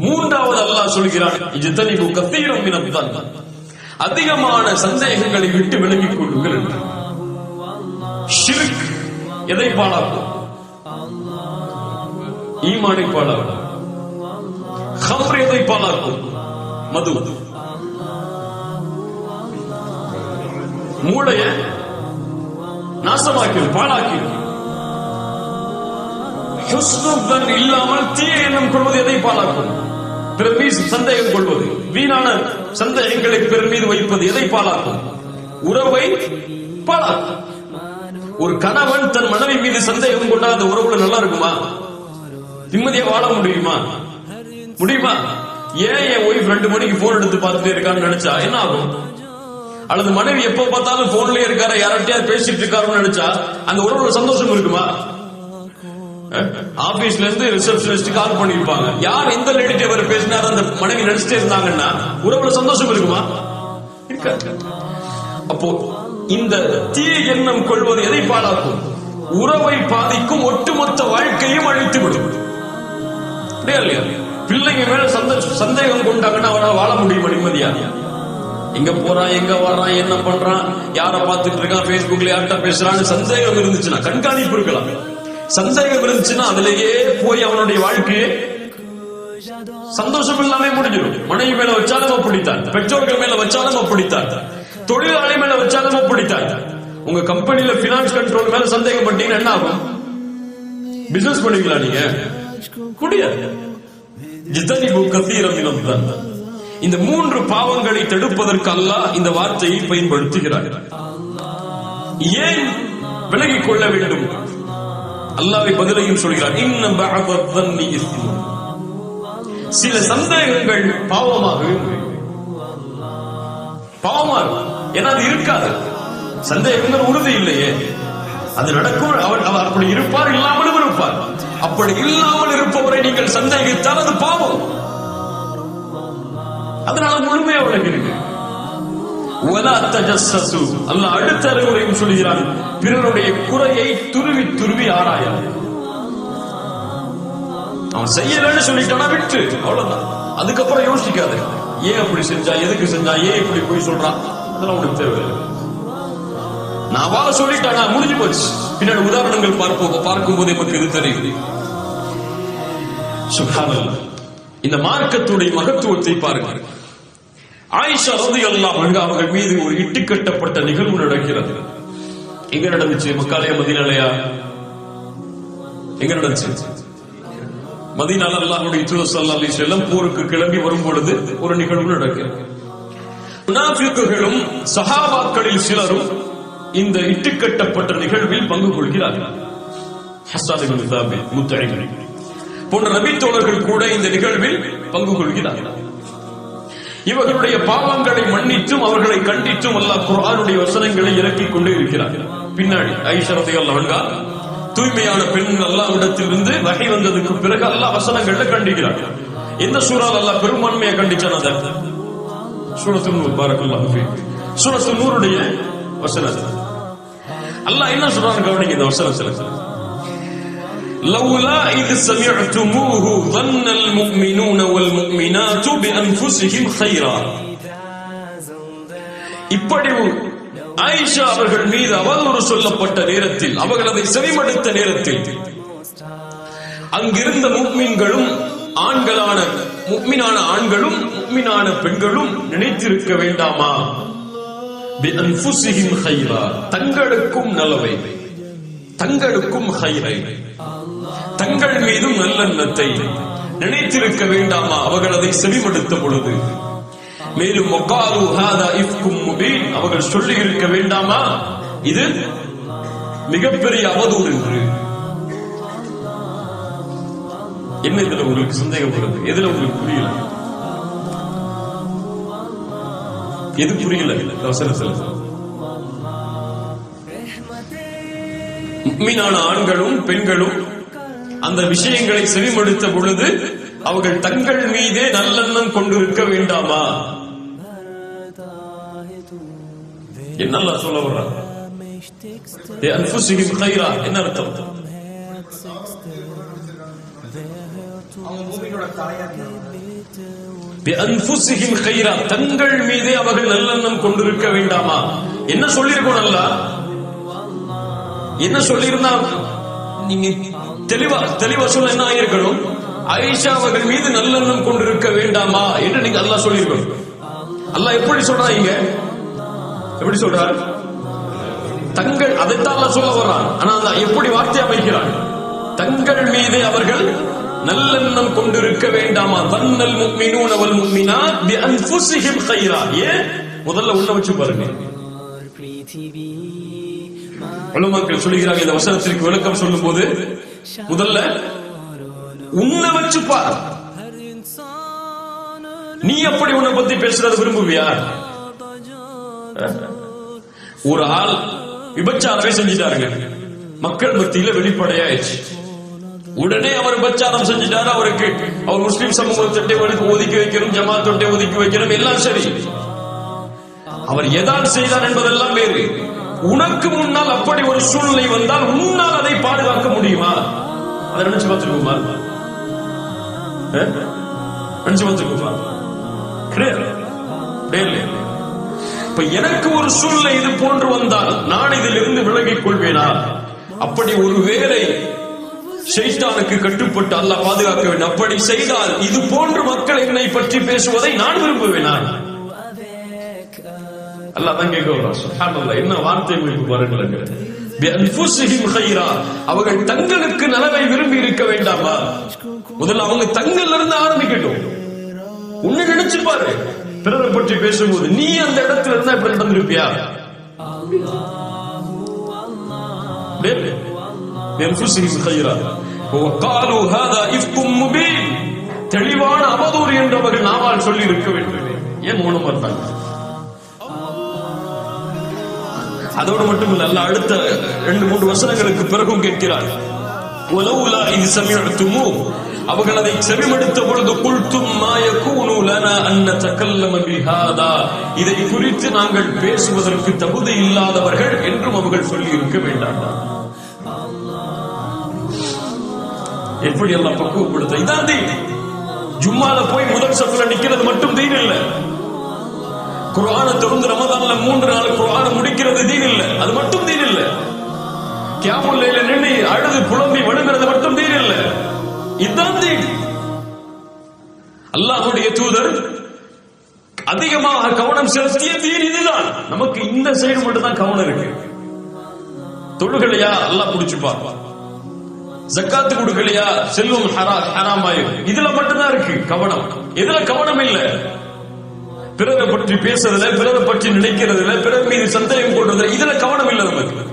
மூன்றாவது அல்லாஹ் சொல்கிறான், இஜ்தனிபு கஸீரம் மினத்-தன், அதிகமான சந்தேகங்களை விட்டு விலகிக் கொள்ளுங்கள் என்று. ஷிர்க் எதை பாழாக்கும்? ஈமானை பாழாக்கும். ஹம்ர் எதை பாழாக்கும்? மது. மூளைய நாசமாக்கி பாழாக்கி. ஹுஸ்னுல் இல்லாமல் தீய எண்ணம் கொள்வது எதை பாழாக்கும்? பிறர் மீது சந்தேகம் கொள்வது, வீணான சந்தேகங்களை பிறர் மீது வைப்பது எதை பாழாக்கும்? உறவை பாழாக்கும். ஒரு கணவன் தன் மனைவி மீது சந்தேகம் கொண்டா அந்த உறவுல நல்லா இருக்குமா? நிம்மதியா வாழ முடியுமா? ஏன் என் ஒய்ஃப் 2 மணிக்கு போன் எடுத்து பார்த்துட்டே இருக்கான்னு நினைச்சா என்ன ஆகும்? அல்லது மனைவி எப்ப பார்த்தாலும் போன்லயே இருக்காரு, யார்கிட்டயாவது பேசிட்டு இருக்காருன்னு நினைச்சா அந்த உறவுல சந்தோஷம் இருக்குமா? ஆபீஸ்ல இருந்து ரிசப்ஷனிஸ்ட் கால் பண்ணிருப்பாங்க, யார் எந்த லேடிட்ட அவர் பேசினாரு அந்த மனைவி நினைச்சிட்டே இருந்தாங்கன்னா உறவுல சந்தோஷம் இருக்குமா? இருக்காது. அப்போ இந்த தீய எண்ணம் கொள்வது எதை பாழாக்கும்? உறவை பாதிக்கும், ஒட்டுமொத்த வாழ்க்கையும் அழித்து விடும். பிள்ளைங்க மேல சந்தேகம் கொண்டாங்கன்னா அவரால் வாழ முடியுமா நிம்மதியா? எங்க போறான், எங்க வர்றான், என்ன பண்றான், யார பாத்துட்டு இருக்கான், பேஸ்புக்ல யார்கிட்ட பேசுறான்னு சந்தேகம் இருந்துச்சுன்னா கண்காணிப்பு இருக்கலாம். சந்தேகம் இருந்துச்சுன்னா அதுலயே போய் அவனுடைய வாழ்க்கையே சந்தோஷம் இல்லாம முடிஞ்சிடும். மனைவி மேல வச்சாலும் அப்படித்தான், பெற்றோர்கள் மேல வச்சாலும் அப்படித்தான், தொழிலாளி மேல வச்சாலும் அப்படித்தான். உங்க கம்பெனில பினான்ஸ் கண்ட்ரோல் மேல சந்தேகம் பட்டீங்கன்னா என்ன ஆகும்? பிசினஸ் பண்ணுவீங்களா நீங்க? முடியாது. இஜ்தனிபு கஸீரம் மினத்-தன். இந்த 3 பாவங்களை தடுப்பதற்கு அல்லாஹ் இந்த வார்த்தையை பயன்படுத்துகிறார். ஏன் விலகிக் கொள்ள வேண்டும்? அல்லாஹ்வை பதிலையும் சொல்கிறார். இன்ன பஅதத்-தன்னி இஸ்முன். சில சந்தேகங்கள் பாவமாகவே ஏன்னா அது இருக்காது. சந்தேகங்கள் உறுதி இல்லையே, அது நடக்கும். அவர் அப்படி இருப்பார், இல்லாமலும் இருப்பார். அப்படி இல்லாமல் இருப்பவரை நீங்கள் சந்தேகித்தால் அது பாவம். அதனால முழுமையா விளங்கிருக்கு. அல்லாஹ் அடுத்த அறிவுரையும் சொல்கிறான், பிறருடைய குறையை துருவி துருவி ஆராயாது. அவன் செய்யலன்னு சொல்லிட்டானா விட்டு, அவ்வளவுதான். அதுக்கப்புறம் யோசிக்காது, ஏன் அப்படி செஞ்சா, எதுக்கு செஞ்சா, ஏன் இப்படி போய் சொல்றான், அதெல்லாம் உனக்கு தேவையில்லை. நான் வாழ சொல்லிட்டானா முடிஞ்சு போச்சு. பின்னாடி உதாரணங்கள் பார்க்கும் போது நமக்கு இது தெரியுது. சுப்ஹானல்லாஹ். இந்த மார்க்கத்துடைய மகத்துவத்தை பாருங்கள். ஆயிஷா ரலியல்லாஹு அன்ஹா அவர்கள் மீது ஒரு இட்டுக்கட்டப்பட்ட நிகழ்வு நடக்கிறது. எங்க நடந்துச்சு? மக்காலயா மதீனாலயா? எங்க நடந்துச்சு? மதீனால அல்லாஹ்வுடைய தூதர் ஸல்லல்லாஹு அலைஹி வஸல்லம் போருக்கு கிளம்பி வரும் பொழுது ஒரு நிகழ்வு நடக்கிறது. முனாஃபிக்குகளும் சஹாபாக்களில் சிலரும் இந்த இட்டுக்கட்டப்பட்ட நிகழ்வில் பங்கு கொள்கிறார்கள். ஹஸ்ஸான் இப்னு சாபித், முத்தஇம் போன்ற நபி தோழர்கள் கூட இந்த நிகழ்வில் பங்கு கொள்கிறார்கள். இவர்களுடைய பாவங்களை மன்னித்தும் அவர்களை கண்டித்தும் அல்லாஹ் குர்ஆனுடைய வசனங்களை இறக்கிக் கொண்டே இருக்கிறார். பின்னாடி ஆயிஷா ரலியல்லாஹு அன்ஹா தூய்மையான பெண்கள் அல்லாஹ்விடத்திலிருந்து வஹி வந்ததுக்கு பிறகு அல்லாஹ் வசனங்களை கண்டிக்கிறார். எந்த சூறால அல்லாஹ் பெரும்பான்மையை கண்டிச்சான்? அத சூரத்துன் நூர். பாரக்கல்லாஹு ஃபீக். சூரத்துன் நூருடைய வசனம் அல்லாஹ் என்ன சொல்றாங்க கவனிங்க. இந்த வசனத்துல لولا إذ سمعتموه ظن المؤمنون والمؤمنات بأنفسهم خيرا. இப்படி ஆயிஷா அவர்கள் மீது அவதூறு சொல்லப்பட்ட நேரத்தில், அவர்கள் அதை செவிமடுத்த நேரத்தில், அங்கிருந்த முஃமின்களும் ஆண்களான முஃமினான ஆண்களும் முஃமினான பெண்களும் நினைத்திருக்க வேண்டாமா? பிஅன்ஃபுஸிஹிம் கைரா, தங்களுக்கும் நலவை, தங்களுக்கும் கைரை, தங்கள் மீதும் நல்லெண்ணத்தை நினைத்திருக்க வேண்டாமா அவர்கள் அதை செவிமடுத்த பொழுது? மேலும் வகாலு ஹாதா இஃப்கும் முபீன், அவர்கள் சொல்லி இருக்க வேண்டாமா இது மிகப்பெரிய அவதூறு என்று. என்ன இதுல உங்களுக்கு சந்தேகம் வருது? எதுல உங்களுக்கு புரியல? எது புரியல? முஃமினான ஆண்களும் பெண்களும் அந்த விஷயங்களை செவிமடுத்த பொழுது அவர்கள் தங்கள் மீதே நல்லெண்ணம் கொண்டிருக்க வேண்டாமா? என்னெல்லாம் சொல்ல வர்றாங்க? என்ன அர்த்தம்? தங்கள் மீதே அவர்கள் நல்லெண்ணம் கொண்டிருக்க வேண்டாமா? என்ன சொல்லியிருக்கோம்? நல்லா என்ன சொல்லியிருந்தா நீங்க தெளிவா சொல்ல என்ன ஆயிருக்கணும்? ஆயிஷா அவர்கள் மீது நல்லெண்ணம் கொண்டிருக்க வேண்டாமா என்று நீங்க அல்லாஹ் சொல்லியிருக்கணும். அல்லாஹ் எப்படி சொல்றாங்க? எப்படி சொல்றார்? தங்கள், அதைத்தான் அல்லாஹ் சொல்ல வர்றான். ஆனா எப்படி வார்த்தை அமைக்கிறான்? தங்கள் மீதே அவர்கள் நல்லெண்ணம் கொண்டிருக்க வேண்டாமா? வன்னல் முஃமினூன வல் முஃமினாத் பிஅன்ஃபுஸிஹிம் கைரா. ஏன்? முதல்ல உள்ள வச்சு பாருங்க. உலமாக்கள் சொல்லுகிறாங்க, இந்த வசனத்திற்கு விளக்கம் சொல்லும் போது முதல்ல உன்னை வச்சு பார். நீ அப்படி உன்னை பத்தி பேசுறத விரும்புவியா? ஒரு ஆள் விபச்சாரமே செஞ்சிட்டாருங்க, மக்கள் மத்தியில வெளிப்படையாயிடுச்சு. உடனே அவர் விபச்சாரம் செஞ்சிட்டாரு. அவருக்கு அவர் முஸ்லிம் சமூகத்தை ஒதுக்கி வைக்கணும், ஜமாத்தொட்டை ஒதுக்கி வைக்கணும், எல்லாம் சரி. அவர் எதான் செய்தார் என்பதெல்லாம் வேறு. உனக்கு முன்னால் அப்படி ஒரு சூழ்நிலை வந்தால் உன்னால் அதை பாதுகாக்க முடியுமா? அதை நினைச்சு பார்த்துருக்குமா? நினைச்சு பார்த்துருக்குமா? இப்ப எனக்கு ஒரு சூழ்நிலை இது போன்று வந்தால் நான் இதில் இருந்து விலகிக் கொள்வேனா? அப்படி ஒரு வேலை ஷைத்தானுக்கு கட்டுப்பட்டு அல்லாஹ் பாதுகாக்க வேண்டும். அப்படி செய்தால் இது போன்று மக்கள் என்னை பற்றி பேசுவதை நான் விரும்புவேனா? அல்லாஹ் தான் கேட்கிறார். சுப்ஹானல்லாஹ், என்ன வார்த்தை உங்களுக்கு பாருங்கள். பிஅன்ஃபுஸிஹிம் கைரா, அவர்கள் தங்களுக்கு நலவை விரும்பி இருக்க வேண்டாமா? முதல்ல அவங்க தங்கள்ல இருந்து ஆரம்பிக்கட்டும். உன்னை நினைச்சு பாரு, பிறரை பற்றி பேசும்போது நீ அந்த இடத்துல இருந்தா இப்படி நடந்திருப்பியா? பிஅன்ஃபுஸிஹிம் கைரா வகாலு ஹாதா இஃப்கும் முபீன், தெளிவான அவதூறு என்று அவர்கள் நாவால் சொல்லி இருக்க வேண்டும். ஏன் மௌனமா இருந்தாங்க? அதோடு மட்டும் இல்ல, அல்லாஹ் அடுத்த 2-3 வசனங்களுக்கு பிறகும் கேட்கிறார். வலௌலா இத் சமிஅதுமு, அவர்கள் அதை செவிமடுத்த பொழுது குல்தும் மா யகூனு லனா அன் நதகல்லம பிஹாதா, இதை குறித்து நாங்கள் பேசுவதற்கு தகுதி இல்லாதவர்கள் என்றும் அவர்கள் சொல்லி இருக்க வேண்டாம். எப்படி எல்லாம் பக்குவப்படுத்த? இதான் தீன். ஜும்மால போய் முதல் சஃப்ல நிக்கிறது மட்டும் தீன் இல்ல. குர்ஆனை தொடர்ந்து ரமதான்ல 3 நாள் குர்ஆனை முடிக்கிறது தீன் இல்ல, அது மட்டும் தீன் இல்ல. கியாமுல் லைல நின்று அழுது புலம்பி வழுகிறது மட்டும் தீன் இல்ல, இதுதான் தீன். அல்லாஹ்வுடைய தூதர் அதிகமாக கவனம் செலுத்திய தீன் இதுதான். நமக்கு இந்த சைடு மட்டும் தான் கவனம் இருக்கு. தொழுகலையா அல்லாஹ் புடிச்சுப்பார், ஜக்காத்து கொடுக்கலையா செல்வம் ஹராமாயும், இதுல மட்டும்தான் இருக்கு கவனம். எதுல கவனம் இல்ல? பிறரை பற்றி பேசுறதுல, பிறரை பற்றி நினைக்கிறதுல, பிறர் மீது சந்தேகம் கொள்றதுல, இதுல கவனம் இல்ல நமக்கு.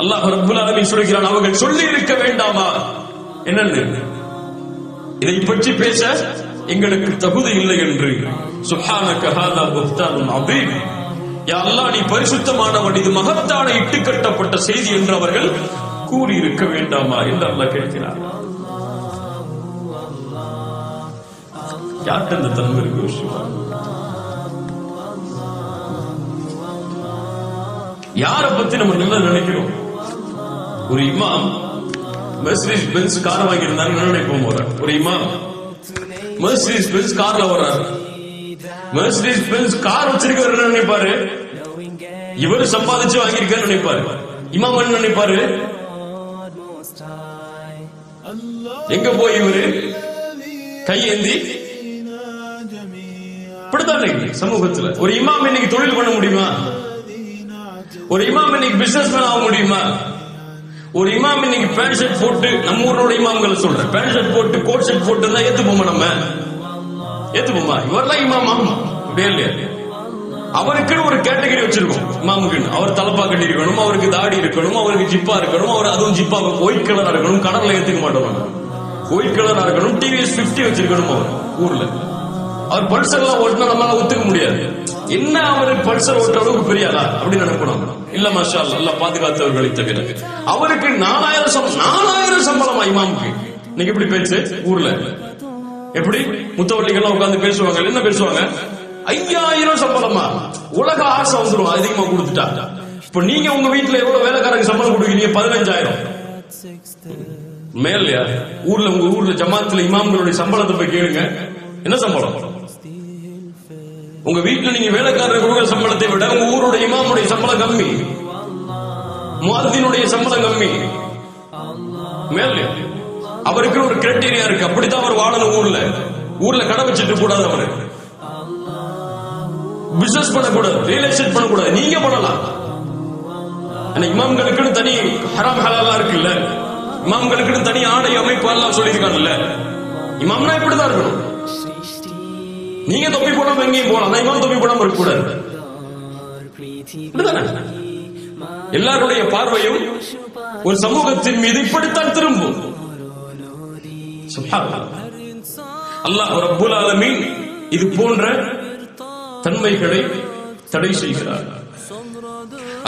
அல்லாஹ் ரப்பல் ஆலமீன் சொல்கிறான், அவர்கள் சொல்லி இருக்க வேண்டாமா என்னன்னு, இதை பற்றி பேச எங்களுக்கு தகுதி இல்லை என்று. சுப்ஹானக ஹாதா புஹ்தானுன் அதீம். யா அல்லாஹ், நீ பரிசுத்தமானவன், இது மகத்தான இட்டுக்கட்டப்பட்ட செய்தி என்று அவர்கள் கூறி இருக்க வேண்டாமா என்று அல்லாஹ் கேட்கிறார். யார்கிட்ட இந்த தன்மை இருக்கு? யாரை பத்தி நம்ம நல்லா நினைக்கிறோம்? ஒரு இமாம் மெர்சிடிஸ் பென்ஸ் கார் வாங்கியிருந்தாரு, என்ன நினைப்போம்? ஒரு இமாம் மெர்சிடிஸ் பென்ஸ் கார்ல வர்றாரு. மெர்சிடிஸ் பென்ஸ் கார் வச்சிருக்கவர் என்ன நினைப்பாரு? இவரு சம்பாதிச்சு வாங்கியிருக்காரு நினைப்பாரு. இமாம் என்ன நினைப்பாரு? எங்க போய் இவரு கையேந்தி இப்படித்தான் சமூகத்துல. ஒரு இமாம் இன்னைக்கு தொழில் பண்ண முடியுமா? ஒரு இமாம் இன்னைக்கு பிசினஸ் மேன் ஆக முடியுமா? ஒரு இமாம் இன்னைக்கு பேண்ட் ஷர்ட் போட்டு, நம்ம ஊரோட இமாம்களை சொல்றேன், பேண்ட் ஷர்ட் போட்டு கோட் ஷர்ட் போட்டு இருந்தா ஏத்துப்போமா? நம்ம ஏத்துப்போமா? இவரெல்லாம் இமாம் ஆகுமா? அப்படியே இல்லையா? அவருக்குன்னு ஒரு கேட்டகரி வச்சிருக்கோம் இமாமுக்குன்னு. அவர் தலப்பா கட்டி இருக்கணும், அவருக்கு தாடி இருக்கணும், அவருக்கு ஜிப்பா இருக்கணும், அவர் அதுவும் ஜிப்பா ஒயிட் கலரா இருக்கணும், கடல்ல ஏத்துக்க மாட்டோம். ஒயிட் கலரா இருக்கணும், டிவிஎஸ் 50 வச்சிருக்கணும். அவர் ஊர்ல அவர் பல்சர் எல்லாம் ஓட்டினா நம்மளால ஒத்துக்க முடியாது. என்ன அவரு பல்சர் ஓட்ட அளவுக்கு பெரியாரா அப்படின்னு நினைக்கணும். இல்ல மாஷா அல்லாஹ் பாதுகாத்தவர்களை தவிர. அவருக்கு 4000 சம்பளமா இமாமுக்கு? இன்னைக்கு எப்படி பேச்சு ஊர்ல? எப்படி முத்தவள்ளிகள்லாம் உட்கார்ந்து பேசுவாங்க, என்ன பேசுவாங்க? 5000 சம்பளமா? உலக ஆசை வந்துடும் அதிகமா கொடுத்துட்டா. இப்ப நீங்க உங்க வீட்டுல எவ்வளவு வேலைக்காரங்க சம்பளம் கொடுக்குறீங்க? 15000 மேலையா? ஊர்ல உங்க ஊர்ல ஜமாத்துல இமாம்களுடைய சம்பளத்தை போய் கேளுங்க, என்ன சம்பளம்? உங்க வீட்டுல நீங்க வேலைக்காரர் கொடுக்கிற சம்பளத்தை விட உங்க ஊருடைய இமாமுடைய சம்பளம் கம்மி, முஅத்தினுடைய சம்பளம் கம்மி. மேலையா? அவருக்கு ஒரு கிரைட்டீரியா இருக்கு, அப்படித்தான் அவர் வாழணும். ஊர்ல கடை வச்சுட்டு கூடாது, அவரு பிசினஸ் பண்ணக்கூடாது, ரியல் எஸ்டேட் பண்ணக்கூடாது. நீங்க பண்ணலாம். இமாம்களுக்குன்னு தனி ஹராம் ஹலாலா இருக்குல்ல, இமாம்களுக்குன்னு தனி ஆடை அமைப்பு எல்லாம் சொல்லியிருக்காங்கல்ல. இமாம்னா இப்படிதான் இருக்கணும். நீங்க தொப்பி போடாம எங்கேயும் போலாம், இமாம் தொப்பி போடாம இருக்க கூடாது. எல்லாருடைய பார்வையும் ஒரு சமூகத்தின் மீது இப்படித்தான் திரும்பும். அல்லாஹ் ரப்பல் ஆலமீன் இது போன்ற தன்மைகளை தடை செய்கிறார்.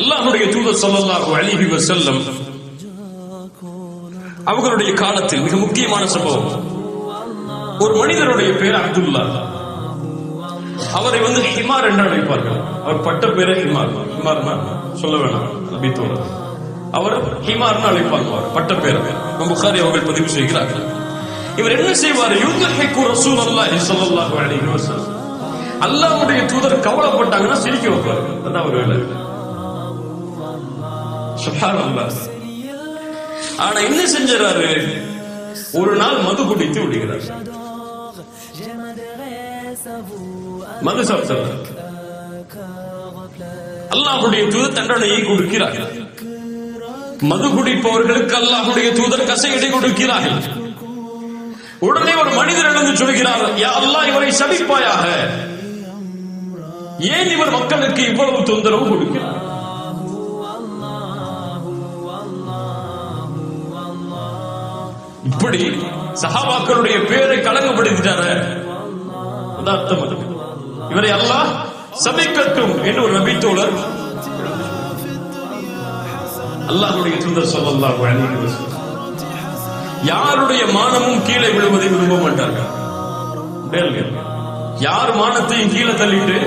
அல்லாஹ்வுடைய தூதர் ஸல்லல்லாஹு அலைஹி வஸல்லம் அவர்களுடைய காலத்தில் மிக முக்கியமான சம்பவம். ஒரு மனிதருடைய பேர் அப்துல்லா. அவரை ஹிமார் என்று அழைப்பார்கள். அவர் பட்ட பேரை ஹிமார். சொல்ல வேணாம், நபி தோழர். அவர் ஹிமார்னு அழைப்பாங்க, அவர் பட்ட பேர். புகாரி அவர்கள் பதிவு செய்கிறார்கள். இவர் என்ன செய்வார்? யுத்ஹிகு ரசூலுல்லாஹி ஸல்லல்லாஹு அலைஹி வஸல்லம். அல்லாஹ்வுடைய தூதர் கவலைப்பட்டாங்கன்னா சிரிக்க வைப்பார். அதான் அவர் வேலை. சுப்ஹானல்லாஹ். ஆனா என்ன செஞ்சாரு? ஒரு நாள் மது குடித்து விடுகிறார். மது சாப்பிட்டார். அல்லாஹ்வுடைய தூதர் தண்டனையை கொடுக்கிறார்கள். மது குடிப்பவர்களுக்கு அல்லாஹ்வுடைய தூதர் கசையடை கொடுக்கிறார்கள். உடனே ஒரு மனிதர் எழுந்து சொல்கிறார், யா அல்லாஹ், இவரை சபிப்பாயாக. ஏன் இவர் மக்களுக்கு இவ்வளவு தொந்தரவு கொடுக்கிறார்? இப்படி சஹாபாக்களுடைய பேரை களங்கப்படுத்திட்டாரு. இவரை அல்லாஹ் சபிக்கட்டும் என்று ஒரு நபி தோழர் அல்லாஹ்வுடைய தூதர் ஸல்லல்லாஹு அலைஹி வஸல்லம் யாருடைய மானமும் கீழே விழுவதை விரும்ப மாட்டார்கள். யார் மானத்தையும் கீழே தள்ளிட்டு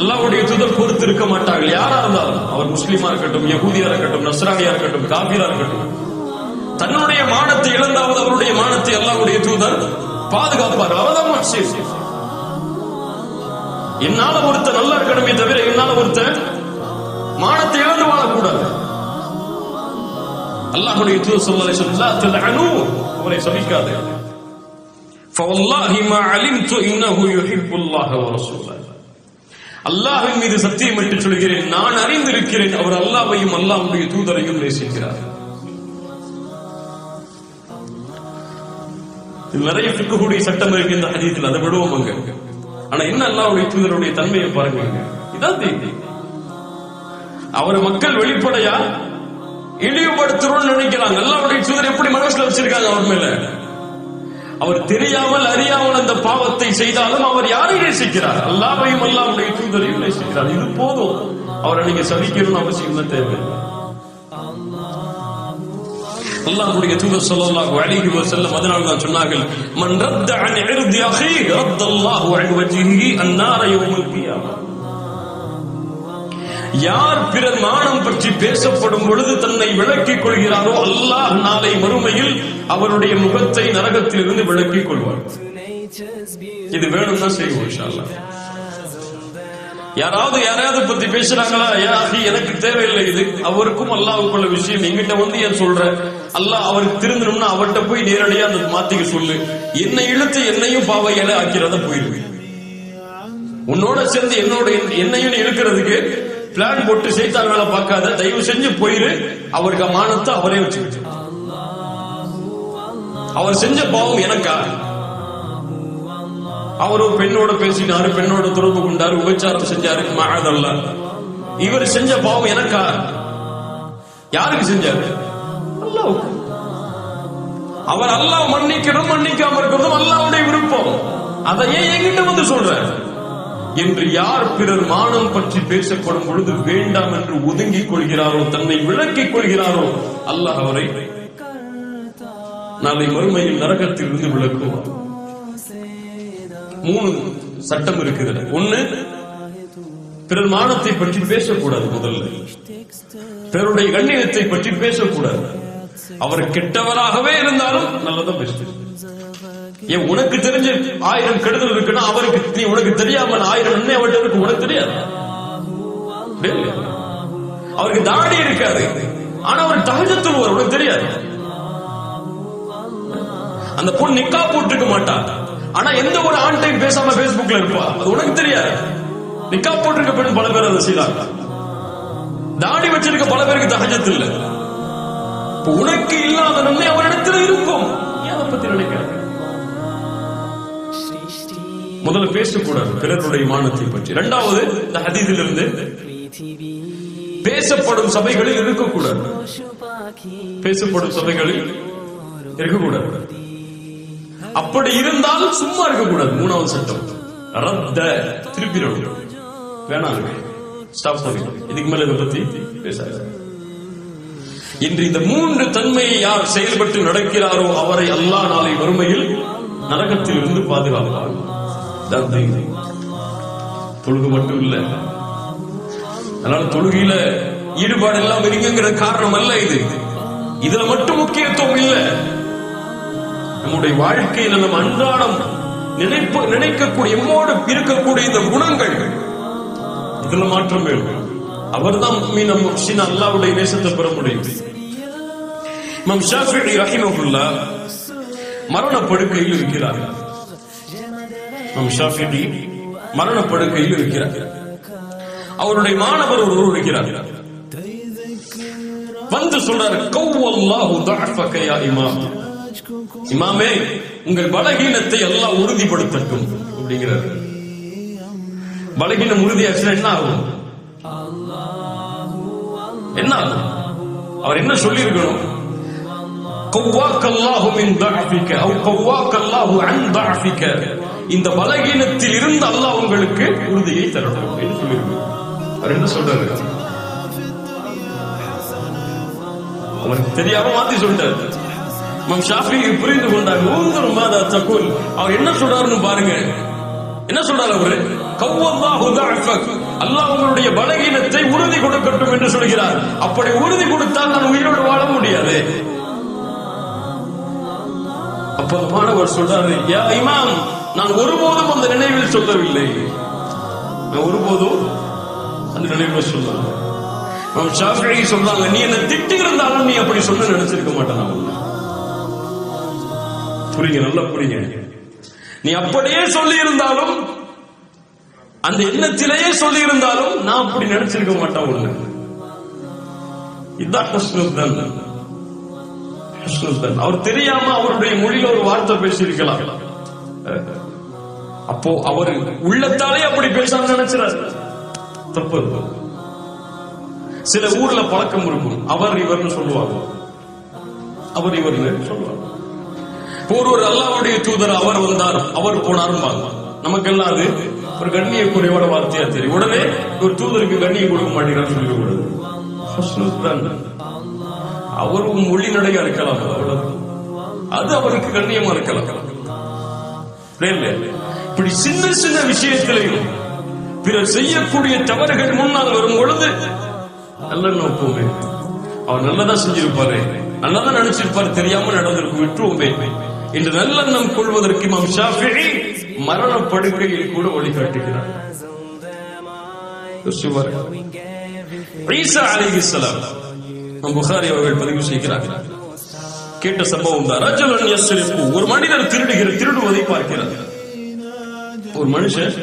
அல்லாஹ்வுடைய தூதர் பொறுத்து இருக்க மாட்டார்கள். யாரா இருந்தாலும், அவர் முஸ்லிமா இருக்கட்டும், யகூதியா இருக்கட்டும், நஸ்ரானியா இருக்கட்டும், காபிரா இருக்கட்டும், தன்னுடைய மானத்தை இழந்தாவது அவருடைய மானத்தை அல்லாஹ்வுடைய தூதர் பாதுகாப்பார். அவர்தான் என்னால ஒருத்தர் நல்லா இருக்கணுமே தவிர என்னால ஒருத்தர் மானத்தை இழந்து வாழக்கூடாது. அல்லாஹ்வுடைய தூதர் ஸல்லல்லாஹு அலைஹி வஸல்லம் அவரை சபிக்காது. ஃபவல்லாஹி மா அலிம்து இன்னஹு யுஹிப்புல்லாஹ வ ரசூலஹு. அல்லாஹ்வின் மீது சத்தியமிட்டு சொல்கிறேன், நான் அறிந்திருக்கிறேன் அவர் அல்லாஹ்வையும் அல்லாஹ்வுடைய தூதரையும் நேசிக்கிறார். நிறைய ஃபிக்ஹுடைய சட்டம் இருக்கு இந்த ஹதீஸ்ல, அதை விடுவோம் அங்க. ஆனா என்ன அல்லாஹ்வுடைய தூதருடைய தன்மையை பாருங்க. இதான் தீதி. அவரை மக்கள் வெளிப்படையா இழிவுபடுத்துறோம்னு நினைக்கிறாங்க. அல்லாஹ்வுடைய தூதர் எப்படி மனசுல வச்சிருக்காங்க அவர் மேல? அவர் தெரியாமல் அறியாமல் அந்த பாவத்தை செய்தாலும் அவர் யாரை நேசிக்கிறார்? அல்லாஹ்வையும் அல்லாஹ்வுடைய தூதரையும் நேசிக்கிறார். இது போதும். அவரை நீங்க சபிக்கணும்னு அவசியம் தான் தேவை. அல்லாஹ்வுடைய தூதர் ஸல்லல்லாஹு அலைஹி வஸல்லம் அதனால தான் சொன்னார்கள், மன் ரத்த அன் இர்தி அஹி ரத்தல்லாஹு அன் வஜ்ஹிஹி அன்னார யௌமல் கியாமah. யார் பிறர் மானம் பற்றி பேசப்படும் பொழுது தன்னை விலக்கிக் கொள்கிறாரோ அல்லாஹ் நாளை மறுமையில் அவருடைய முகத்தை நரகத்திலிருந்து விலக்கிக் கொள்வார். இது வேணும்னா செய்வோம் இன்ஷா அல்லாஹ். யாராவது பத்தி பேசுறாங்களா? எனக்கு தேவையில்லை இது. அவருக்கும் அல்லாஹ்வுக்குள்ள விஷயம். எங்கிட்ட வந்து ஏன் சொல்ற? அல்லாஹ் அவருக்கு திருந்தணும்னா அவர்கிட்ட போய் நேரடியா அந்த மாத்திக்க சொல்லு. என்னை இழுத்து என்னையும் பாவையால ஆக்கிறத போயிருக்கு. உன்னோட சேர்ந்து என்னையும் இழுக்கிறதுக்கு பிளான் போட்டு சைத்தான் வேலை பார்க்காத. தயவு செஞ்சு போயிரு. அவருக்கு மானத்தை அவரே வச்சுக்கிட்டு. அவர் செஞ்ச பாவம் எனக்கா? அவர் ஒரு பெண்ணோட பேசினாரு, பெண்ணோட தொடர்பு கொண்டாரு, உபச்சாரம் செஞ்சாரு, மஅதல்லாஹ். இவர் செஞ்ச பாவம் எனக்கா? யாருக்கு செஞ்சாரு? அல்லாஹ்வுக்கு. அவர் அல்லாஹ் மன்னிக்கணும் மன்னிக்காம இருக்கிறதும் அல்லாஹ்வுடைய விருப்பம். அதை ஏன் என்கிட்ட வந்து சொல்ற என்று யார் பிறர் மானம் பற்றி பேசப்படும் பொழுது வேண்டாம் என்று ஒதுங்கிக் கொள்கிறாரோ, தன்னை விலக்கிக் கொள்கிறாரோ, அல்லாஹ் அவரை நாளை மறுமையில் நரகத்தில் இருந்து விலக்குவார். 3 சட்டம் இருக்குது. ஒண்ணு, பிறர் மானத்தை பற்றி பேசக்கூடாது. முதல்ல பிறருடைய கண்ணியத்தை பற்றி பேசக்கூடாது. அவர் கெட்டவராகவே இருந்தாலும் நல்லதான் பேசு. ஏன் உனக்கு தெரிஞ்ச 1000 கெடுதல் இருக்குன்னா அவருக்கு உனக்கு தெரியாம 1000 நன்மை அவர்கிட்ட இருக்கு, உனக்கு தெரியாது. அவருக்கு தாடி இருக்காது, ஆனா அவர் தஹஜ்ஜுத் தொழுவார், உனக்கு தெரியாது. அந்த பொண்ணு நிக்கா போட்டுக்க மாட்டா, ஆனா எந்த ஒரு ஆண்டையும் பேசாம பேஸ்புக்ல இருப்பா, அது உனக்கு தெரியாது. நிக்கா போட்டிருக்க பெண் பல பேர் அதை செய்யறாங்க. தாடி வச்சிருக்க பல பேருக்கு தஹஜ்ஜுத் இல்ல. உனக்கு இல்லாத நன்மை அவரிடத்துல இருக்கும். அதை பத்தி நினைக்கிறாங்க. முதல்ல பேசக்கூடாது பிறருடைய மானத்தை பற்றி. 2வது, இந்த ஹதீஸில் இருந்து பேசப்படும் சபைகளில் இருக்கக்கூடாது. பேசப்படும் சபைகளில் இருக்கக்கூடாது. அப்படி இருந்தால் சும்மா இருக்கக்கூடாது. 3வது சட்டம், ரத்த திருப்பிடணும். வேணாம், ஸ்டாப் பண்ணிடும். இதுக்கு மேல இதை பத்தி பேசாது. இன்று இந்த 3 தன்மையை யார் செயல்பட்டு நடக்கிறாரோ அவரை அல்லாஹ் நாளை வறுமையில் நரகத்தில் இருந்து பாதுகாப்பார். தொழுகை மட்டும் இல்ல. அதனால தொழுகையில ஈடுபாடு எல்லாம் இருக்குங்கிற காரணம் அல்ல இது. இதுல மட்டும் முக்கியத்துவம் இல்ல. நம்முடைய வாழ்க்கையில நம்ம அன்றாடம் நினைக்கக்கூடிய எம்மோடு இருக்கக்கூடிய இந்த குணங்கள், இதுல மாற்றம் வேணும். அவர்தான் அல்லாஹ்வுடைய நேசத்தை பெற முடியும். இமாம் ஷாஃபிஈ ரஹிமஹுல்லாஹ் மரணப்படுக்கையில் இருக்கிறார். இமாம் ஷாஃபிஈ மரணப்படுக்கையில் இருக்கிறார். அவருடைய மாணவர் ஒருவர் இருக்கிறார். வந்து சொல்றாரு, கவ்வல்லாஹு தஅஃபக யா இமாம். இமாமே, உங்கள் பலகீனத்தை அல்லாஹ் உறுதிப்படுத்தட்டும் அப்படிங்கிறார். பலகீனம் உறுதியாச்சுன்னா என்ன ஆகும்? என்ன ஆகும்? அவர் என்ன சொல்லி இருக்கணும்? கவ்வாக்கல்லாஹு மின் தஅஃபிக அவ் கவ்வாக்கல்லாஹு அன் தஅஃபிக. இந்த பலகீனத்தில் இருந்து அல்லாஹ் உங்களுக்கு உறுதியை தரட்டும் என்று சொல்லியிருக்கிறார். அவர் என்ன சொல்றாரு? அவருக்கு தெரியாம மாத்தி சொல்லிட்டாரு. இமாம் ஷாஃபிஈ புரிந்து கொண்டார். ஊந்துரு மாதா தகுல். அவர் என்ன சொல்றாருன்னு பாருங்க. என்ன சொல்றாரு அவரு? கவ்வல்லாஹு தஅஃபக். அல்லாஹ் உங்களுடைய பலகீனத்தை உறுதி கொடுக்கட்டும் என்று சொல்கிறார். அப்படி உறுதி கொடுத்தால் நான் உயிரோடு வாழ முடியாது. அப்ப மாணவர் சொல்றாரு, யா இமாம், நான் ஒருபோதும் அந்த நினைவில் சொல்லவில்லை. நான் ஒருபோதும் அந்த நினைவில் சொல்லவில்லை. இமாம் ஷாஃபிஈ சொல்றாங்க, நீ என்ன திட்டி இருந்தாலும் நீ அப்படி சொல்ல நினைச்சிருக்க மாட்டேன். புரியுங்க, நல்லா புரியுங்க. நீ அப்படியே சொல்லி இருந்தாலும், அந்த எண்ணத்திலேயே சொல்லி இருந்தாலும் நான் அப்படி நினைச்சிருக்க மாட்டேன். ஒண்ணு இதான் ஹுஸ்னுல் தன். அவர் தெரியாம அவருடைய மொழியில ஒரு வார்த்தை பேசியிருக்கலாம். அப்போ அவர் உள்ளத்தாலே அப்படி பேசாம நினைச்சார். தப்பு. சில ஊர்ல பழக்கம் இருக்கும், அவர் இவர்னு சொல்லுவாங்க. அவர் இவர்னு சொல்லுவாங்க. ஒரு அல்லாஹ்வுடைய தூதர் அவர் வந்தார், அவர் போனார். நமக்கெல்லாம் அது ஒரு கண்ணிய குறைவான வார்த்தையா தெரியும். உடனே ஒரு தூதருக்கு கண்ணியம் கொடுக்க மாட்டேங்கிறான்னு சொல்லிக்கூடாது. அவரும் மொழி நடையா இருக்கலாம், அது அவருக்கு கண்ணியமா இருக்கலாம். இப்படி சின்ன சின்ன விஷயத்திலையும் பிறர் செய்யக்கூடிய தவறுகள் முன்னால் வரும் பொழுது நல்ல நோக்குமே, அவர் நல்லதா செஞ்சிருப்பாரு, நல்லதா நினைச்சிருப்பாரு, தெரியாம நடந்திருக்கும், விட்டுருவோமே என்று நல்லெண்ணம் கொள்வதற்கு இமாம் ஷாஃபிஈ மரண படுக்கையில் கூட வழிகாட்டுகிறார். ஈசா அலைஹிஸ்ஸலாம் புகாரி அவர்கள் பதிவு செய்கிறார்கள். கேட்ட சம்பவம் தான். ரஜுலுன் யஸ்ரிஃபு, ஒரு மனிதர் திருடுவதை பார்க்கிறார். ஒரு மனுஷன்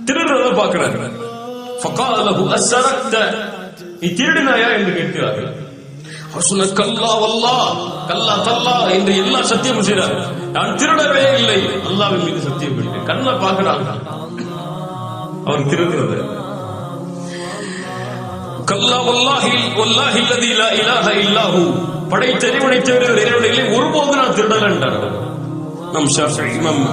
திருடுறதை பார்க்கிறார். ஃபகால லஹு அஸ்ஸரக்த, நீ திருடினாயா என்று கேட்கிறார்கள். ஹஸ்ன கல்லா வல்லாஹ், கல்லா தல்லா என்று எல்லா சத்தியமும் செய்றார். நான் திருடவே இல்லை, அல்லாஹ்வின் மீது சத்தியம் பண்ணிட்டேன். கண்ணை பார்க்கிறாங்க, அவர் திருடுறது. கல்லா வல்லாஹி வல்லாஹி அல்லதி லா இலாஹ இல்லாஹு, படைத்தறிவனை தவிர வேறொரு இல்லை, ஒருபோது நான் திருடல என்றார். நம் ஷாஃபிஈ இமாம்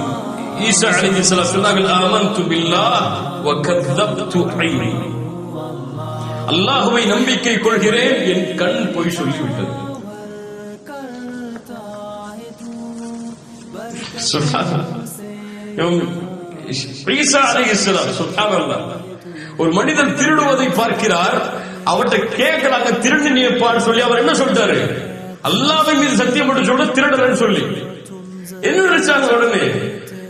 ஈசா அலைஹிஸ்ஸலாம் சொன்னார்கள், ஆமன்து பில்லாஹ் வ கذبtu ஐனி, அல்லாஹ்வை நம்பிக்கை கொள்கிறேன், என் கண் பொய் சொல்லிவிட்டது. ஈசா அலைஹிஸ்ஸலாம் சுப்ஹானல்லாஹ், ஒரு மனிதன் திருடுவதை பார்க்கிறார். அவர்கிட்ட கேட்கிறாங்க, திருடினியப்பான்னு சொல்லி. அவர் என்ன சொல்றாரு? அல்லாஹ்வின் மீது சத்தியம் பண்ணி சொல்ல திருடலன்னு சொல்லி. என்ன நினைச்சாங்க? உடனே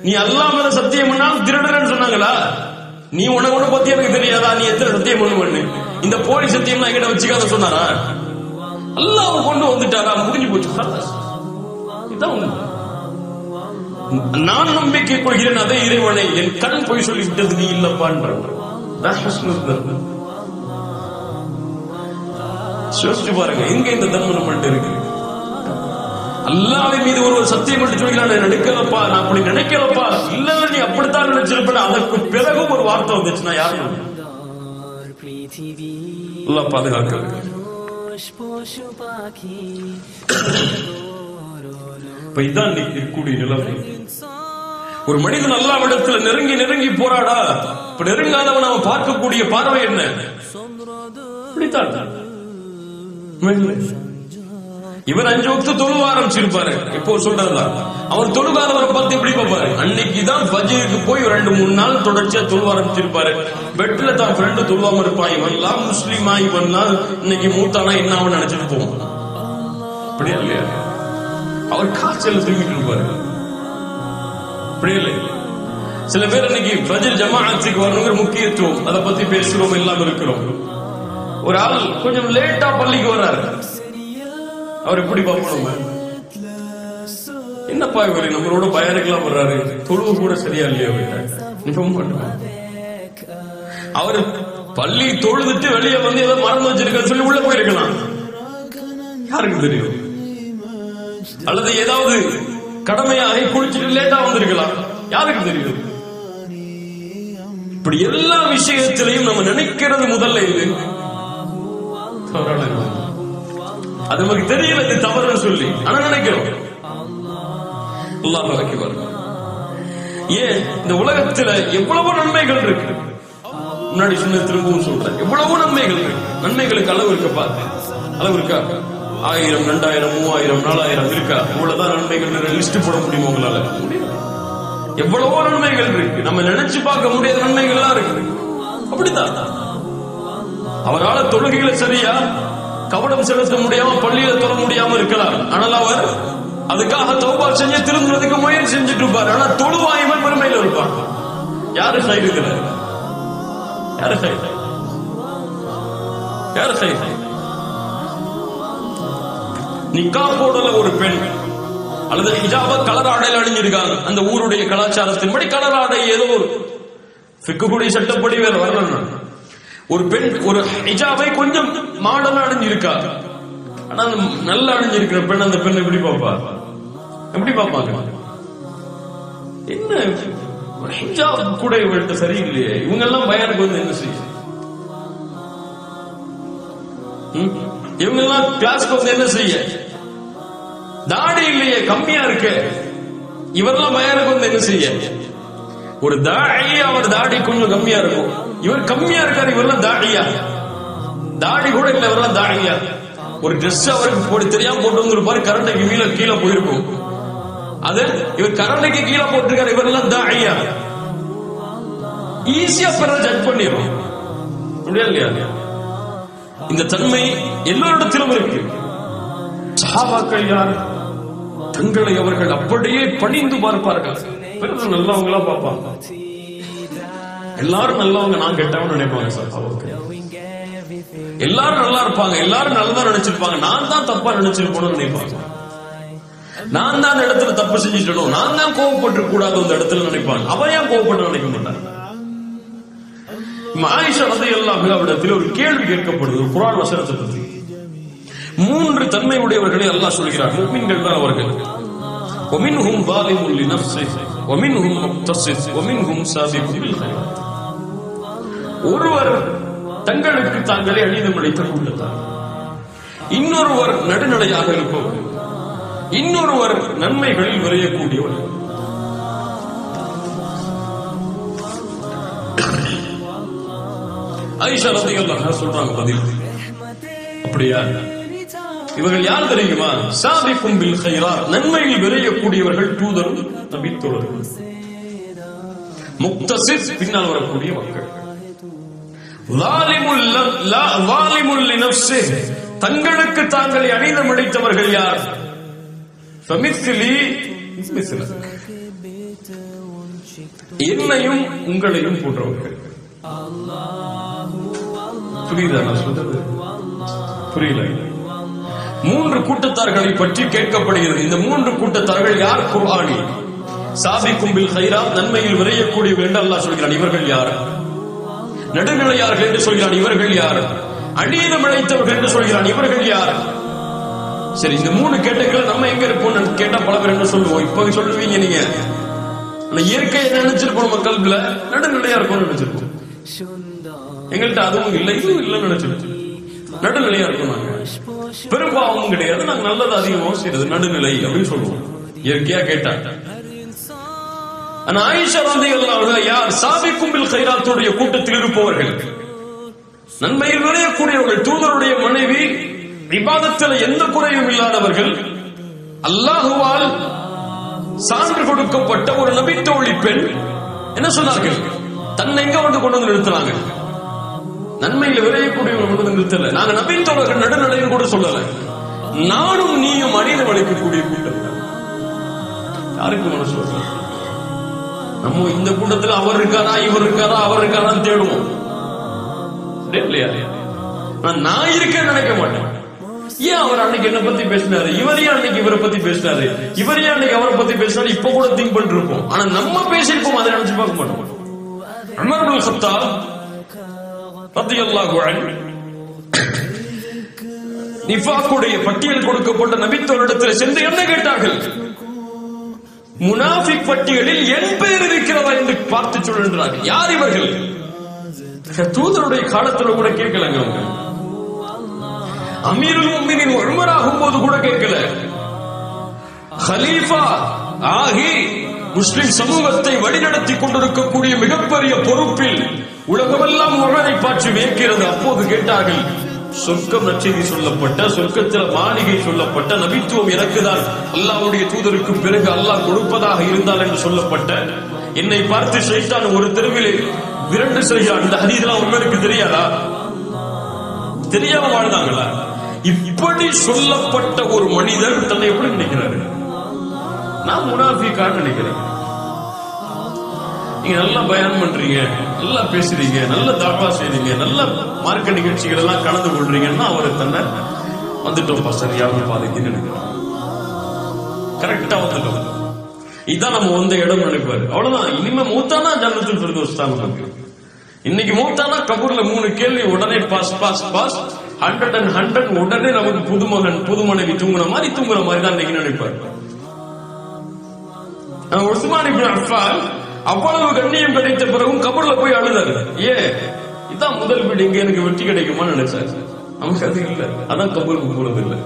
நீ அல்லாஹ் மேல சத்தியம் பண்ணாலும் திருடலன்னு சொன்னாங்களா? நீ உனக்கு பத்தி எனக்கு தெரியாதா? நீ எத்தனை சத்தியம் பண்ணுவன்னு? இந்த போலி சத்தியம் என்கிட்ட வச்சுக்காத சொன்னாரா? அல்லாஹ் கொண்டு வந்துட்டாரா? முடிஞ்சு போச்சு. நான் நம்பிக்கை கொள்கிறேன் அதே இறைவனை, என் கண் போய் சொல்லி விட்டது நீ இல்லப்பான்ற. யோசிச்சு பாருங்க, எங்க இந்த தர்மம் நம்மள்ட்ட இருக்கு? அல்லாஹ்வின் மீது ஒரு சத்தியம் மட்டும் சொல்லிக்கலாம், நான் நினைக்கலப்பா, நான் அப்படி நினைக்கலப்பா, இல்ல நீ அப்படித்தான் நினைச்சிருப்ப. அதற்கு பிறகு ஒரு வார்த்தை வந்துச்சுன்னா யாரு? அல்லாஹ் பாதுகாக்க. இப்ப இதான் இருக்கக்கூடிய நிலைமை. ஒரு மனிதன் அல்லாஹ்விடத்துல நெருங்கி நெருங்கி போராடா, இப்ப நெருங்காதவன் அவன் பார்க்கக்கூடிய பார்வை என்ன? இவர் 5 வக்து தொழுவ ஆரம்பிச்சிருப்பாரு. இப்போ சொல்றதுதான், அவர் தொழுகாதவரை பார்த்து எப்படி பார்ப்பாரு? அன்னைக்குதான் ஃபஜ்ருக்கு போய் 2-3 நாள் தொடர்ச்சியா தொழுவ ஆரம்பிச்சிருப்பாரு. பெட்ல தான் ஃப்ரெண்டு தொழுவாம இருப்பான். இவன்லாம் முஸ்லீமா, இவன்லாம் இன்னைக்கு மூத்தானா என்ன அவன் நினைச்சிட்டு போவான். அப்படியா இல்லையா? அவர் காய்ச்சல் தூங்கிட்டு இருப்பாரு. அப்படியே இல்லை. சில பேர் இன்னைக்கு ஃபஜ்ர் ஜமாஅத்துக்கு வரணுங்கிற முக்கியத்துவம், அதை பத்தி பேசுறோம், எல்லாம் இருக்கிறோம். ஒரு ஆள் கொஞ்சம் லேட்டா பள்ளிக்கு வர்றாரு. அவர் எப்படி பார்க்கணும்? என்னப்பா இவரு நம்மளோட பயணிக்கலாம் வர்றாரு, தொழுவு கூட சரியா இல்லையா? அவரு பள்ளி தொழுதுட்டு வெளியே வந்து ஏதோ மறந்து வச்சிருக்க சொல்லி உள்ள போயிருக்கலாம், யாருக்கு தெரியும்? அல்லது ஏதாவது கடமையாக குளிச்சுட்டு லேட்டா வந்திருக்கலாம், யாருக்கு தெரியும்? இப்படி எல்லா விஷயத்திலையும் நம்ம நினைக்கிறது முதல்ல இல்லை, அது நமக்கு தெரியல இது தவறுன்னு சொல்லி, ஆனா நினைக்கிறோம். அல்லாஹ் அக்பர். ஏன் இந்த உலகத்துல எவ்வளவு நன்மைகள் இருக்கு? முன்னாடி சொன்ன, திரும்பவும் சொல்றேன், எவ்வளவு நன்மைகள் இருக்கு. நன்மைகளுக்கு அளவு இருக்க பாத்து, அளவு இருக்கா? 1000, 2000, 3000, 4000 இருக்கா? இவ்வளவுதான் நன்மைகள் லிஸ்ட் போட முடியுமா உங்களால? எவ்வளவோ நன்மைகள் இருக்கு, நம்ம நினைச்சு பார்க்க முடியாத நன்மைகள்லாம் இருக்கு. அப்படித்தான் அவரால தொழுகைகளை சரியா கவனம் செலுத்த முடியாம பள்ளியில தொழ முடியாம இருக்கலாம். ஆனால் அவர் அதுக்காக தௌபா செஞ்சு திருந்துறதுக்கு முயற்சி செஞ்சுட்டு இருப்பார். ஆனா தொழுவாயுமே பெருமையில இருப்பார். யாரு சைடு? யாரு சைடு? யாரு சைடு? நிக்கா போடல ஒரு பெண் அல்லது ஹிஜாப கலர் ஆடையில் அணிஞ்சிருக்காங்க. அந்த ஊருடைய கலாச்சாரத்தின்படி கலர் ஆடை ஏதோ ஒரு ஃபிக்ஹுடைய சட்டப்படி வேற வரல. ஒரு பெண் ஒரு ஹிஜாபை கொஞ்சம் மாடலா அணிஞ்சிருக்கா. ஆனா நல்லா அணிஞ்சிருக்கிற பெண் அந்த பெண் எப்படி பார்ப்பாங்க? என்ன ஹிஜாப் கூட இவர்கிட்ட சரியில்லையே, இவங்க எல்லாம் பயானுக்கு வந்து என்ன செய்ய, இவங்க எல்லாம் கிளாஸ்க்கு வந்து என்ன செய்ய, தாடி இல்லையே கம்மியா இருக்கு, இவரெல்லாம் பயானுக்கு வந்து என்ன செய்ய. ஒரு தாடி, அவர் தாடி கொஞ்சம் கம்மியா இருக்கும், இவர் கம்மியா இருக்காரு, இவரெல்லாம் தாடியா, தாடி கூட இல்ல, இவரெல்லாம் தாடியா. ஒரு ட்ரெஸ் அவருக்கு போட்டு தெரியாம போட்டு வந்துருப்பாரு, கரண்டைக்கு கீழே போயிருக்கும், அது இவர் கரண்டைக்கு கீழே போட்டிருக்காரு, இவரெல்லாம் தாடியா. ஈஸியா பிறகு ஜட்ஜ் பண்ணிடும் இல்லையா? இந்த தன்மை எல்லோரிடத்திலும் இருக்கு. சஹாபாக்கள் யார், தங்களை அவர்கள் அப்படியே பணிந்து பார்ப்பார்கள். பிறகு நல்லவங்களா பார்ப்பாங்க, எல்லாரும் நல்லவங்க, நான் கெட்டவன்னு நினைப்பாங்க. சஹாபாக்கள் எல்லாரும் நல்லா இருப்பாங்க, எல்லாரும் நல்லதா நினைச்சிருப்பாங்க, நான் தான் தப்பா நினைச்சிருப்போம்னு நினைப்பாங்க. நான் தான் அந்த இடத்துல தப்பு செஞ்சுட்டோம், நான் தான் கோவப்பட்டு கூடாது அந்த இடத்துல நினைப்பாங்க. அவன் ஏன் கோவப்பட்டு நினைக்க மாட்டாங்க. ஆயிஷா ரலியல்லாஹு அன்ஹா அவரிடத்தில் ஒரு கேள்வி கேட்கப்படுது, ஒரு குர்ஆன் வசனத்தை பற்றி. 3 தன்மை உடையவர்களை அல்லாஹ் சொல்கிறார், முஃமின்கள் தான் அவர்கள். ومنهم ظالم لنفسه ومنهم مقتصد ومنهم سابق بالخيرات. ஒருவர் தங்களுக்கு தாங்களே அநீதம் இழைத்த கூட்டத்தார், இன்னொருவர் நடுநிலையாக இருப்பவர், இன்னொருவர் நன்மைகளில் விரையக்கூடியவர். ஆயிஷா ரலியல்லாஹு அன்ஹா சொல்றாங்க பதில், அப்படியா, இவர்கள் யார் தெரியுமா? சாபிக்கும் பில் கைராத், நன்மையில் விரையக்கூடியவர்கள், தூதரும் நபித்தோழர்கள். முக்தசித், பின்னால் வரக்கூடிய மக்கள். ஸாலிமுல் லினஃப்ஸிஹி, தங்களுக்கு தாங்களை அநீதம் இழைத்தவர்கள் யார்? ஃபமிஸ்லி மிஸ்லக், என்னையும் உங்களையும் போன்றவர்கள். புரியுதா நான் சொல்றது? புரியல. 3 கூட்டத்தார்களை பற்றி கேட்கப்படுகிறது. இந்த 3 கூட்டத்தார்கள் யார்? குர்ஆனி சாபிக்கும் பில் கைராத், நன்மையில் விரையக்கூடியவர்கள் என்று அல்லாஹ் சொல்கிறான், இவர்கள் யார்? நடுநிலையார்கள் என்று சொல்கிறான், இவர்கள் யார்? அநீதம் இழைத்தவர்கள் என்று சொல்கிறான், இவர்கள் யார்? சரி, இந்த 3 கேட்டகரியில் நம்ம எங்க இருப்போம் கேட்டா பல பேர் என்ன சொல்லுவோம்? இப்ப சொல்லுவீங்க நீங்க, இயற்கை என்ன நினைச்சிருப்போம், மக்கள்ல நடுநிலையா இருக்கும் நினைச்சிருப்போம். எங்கள்கிட்ட அதுவும் இல்லை, இதுவும் இல்லைன்னு நினைச்சிருக்கோம். நடுநிலையா இருக்கும், நாங்க பெரும்பாவமும் கிடையாது, நாங்க நல்லது அதிகமாக செய்யறது, நடுநிலை அப்படின்னு சொல்லுவோம் இயற்கையா கேட்டா. ஆயிஷா ரலியல்லாஹு அன்ஹா யார்? சாபிக்கும் பில் கைராத்துடைய கூட்டத்தில் இருப்பவர்கள், நன்மையில் விரையக்கூடியவர்கள், தூதருடைய மனைவி, இபாதத்தில் எந்த குறையும் இல்லாதவர்கள், அல்லாஹுவால் சான்று கொடுக்கப்பட்ட ஒரு நபித்தோழி பெண். என்ன சொன்னார்கள்? தன்னை எங்க கொண்டு வந்து நிறுத்தினாங்க? நன்மையில விரையக்கூடியவர்கள் கொண்டு வந்து நிறுத்தல. நாங்க நபித்தோழர்கள் நடுநிலையும் கூட சொல்லல. நானும் நீயும் அநீதம் இழைக்கக்கூடிய கூட்டம். யாருக்கு மனசு வருது? நம்ம இந்த கூட்டத்தில் அவர் இருக்காரா, இவர் இருக்காரா, அவர் இருக்காரான்னு தேடுவோம் இல்லையா? நான் இருக்கேன்னு நினைக்க மாட்டேன். ஏன் அவர் அன்னைக்கு என்ன பத்தி பேசினாரு, இவர் ஏன் அன்னைக்கு இவரை பத்தி பேசினாரு, இவர் ஏன் அன்னைக்கு அவரை பத்தி பேசினாரு, இப்ப கூட திங்க் பண்ணிட்டு இருப்போம். ஆனா நம்ம பேசிருப்போம், அதை நினைச்சு பார்க்க மாட்டோம். உமர் இப்னு கத்தாப் ரலியல்லாஹு அன்ஹு நிஃபாக்குடைய பட்டியல் கொடுக்கப்பட்ட நபித்தோரிடத்தில் சென்று என்ன கேட்டார்கள்? முனாஃபிக் பட்டியலில் என் பெயர் இருக்கிறதா என்று பார்த்து சொல்கின்றார்கள். யார் இவர்கள்? தூதருடைய காலத்தில் கூட கேட்கலங்க. அவங்க அமீருல் முஃமினீன் உமர் ஆகும்போது கூட கேட்கல. கலீஃபா ஆகி முஸ்லிம் சமூகத்தை வழிநடத்தி கொண்டிருக்கக்கூடிய மிகப்பெரிய பொறுப்பில் உலகமெல்லாம் உமரை பார்த்து வேக்கிறது. அப்போது கேட்டார்கள், சொர்க்கம் நற்செய்தி சொல்லப்பட்ட, சொர்க்கத்தில் மாளிகை சொல்லப்பட்ட, நபித்துவம் எனக்குதான் அல்லாஹ்வுடைய தூதருக்கு பிறகு அல்லாஹ் கொடுப்பதாக இருந்தால் என்று சொல்லப்பட்ட, என்னை பார்த்து ஷைத்தான் ஒரு தெருவிலே விரண்டு செய்கிறான். இந்த ஹதீஸ்லாம் உங்களுக்கு தெரியாதா? தெரியாம வாழ்ந்தாங்களா? இப்படி சொல்லப்பட்ட ஒரு மனிதர் தன்னை எப்படி நினைக்கிறாரு? நான் முனாஃபிக்கான்னு நினைக்கிறேன். நீங்க நல்லா பயான் பண்றீங்க, நல்லா பேசுறீங்க, நல்ல தாவா செய்றீங்க, நல்ல மார்க்க நிகழ்ச்சிகள் எல்லாம் கலந்து கொள்றீங்கன்னா அவர் தன்னை வந்துட்டோம் சரியான பாதைக்கு நினைக்கிறார். கரெக்டா வந்துட்டோம். இதான் நம்ம வந்த இடம் நினைப்பாரு. அவ்வளவுதான். இனிமே மூத்தானா ஜன்னத்துல் ஃபிர்தௌஸ் தான் நமக்கு. இன்னைக்கு மூத்தானா கபூர்ல 3 கேள்வி உடனே பாஸ் 100 and 100 உடனே நமக்கு புதுமகன் புது மனைவி தூங்குற மாதிரி தான் இன்னைக்கு நினைப்பாரு. உஸ்மான் இப்னு அஃபான் அவ்வளவு கண்ணியம் கிடைத்த பிறகும் கபூர்ல போய் அழுதாரு. இதான் முதல் வீடு, இங்க எனக்கு வெற்றி கிடைக்குமா நினைச்சாரு. நமக்கு அது இல்ல. அதான் கபூருக்கு போறது இல்லை.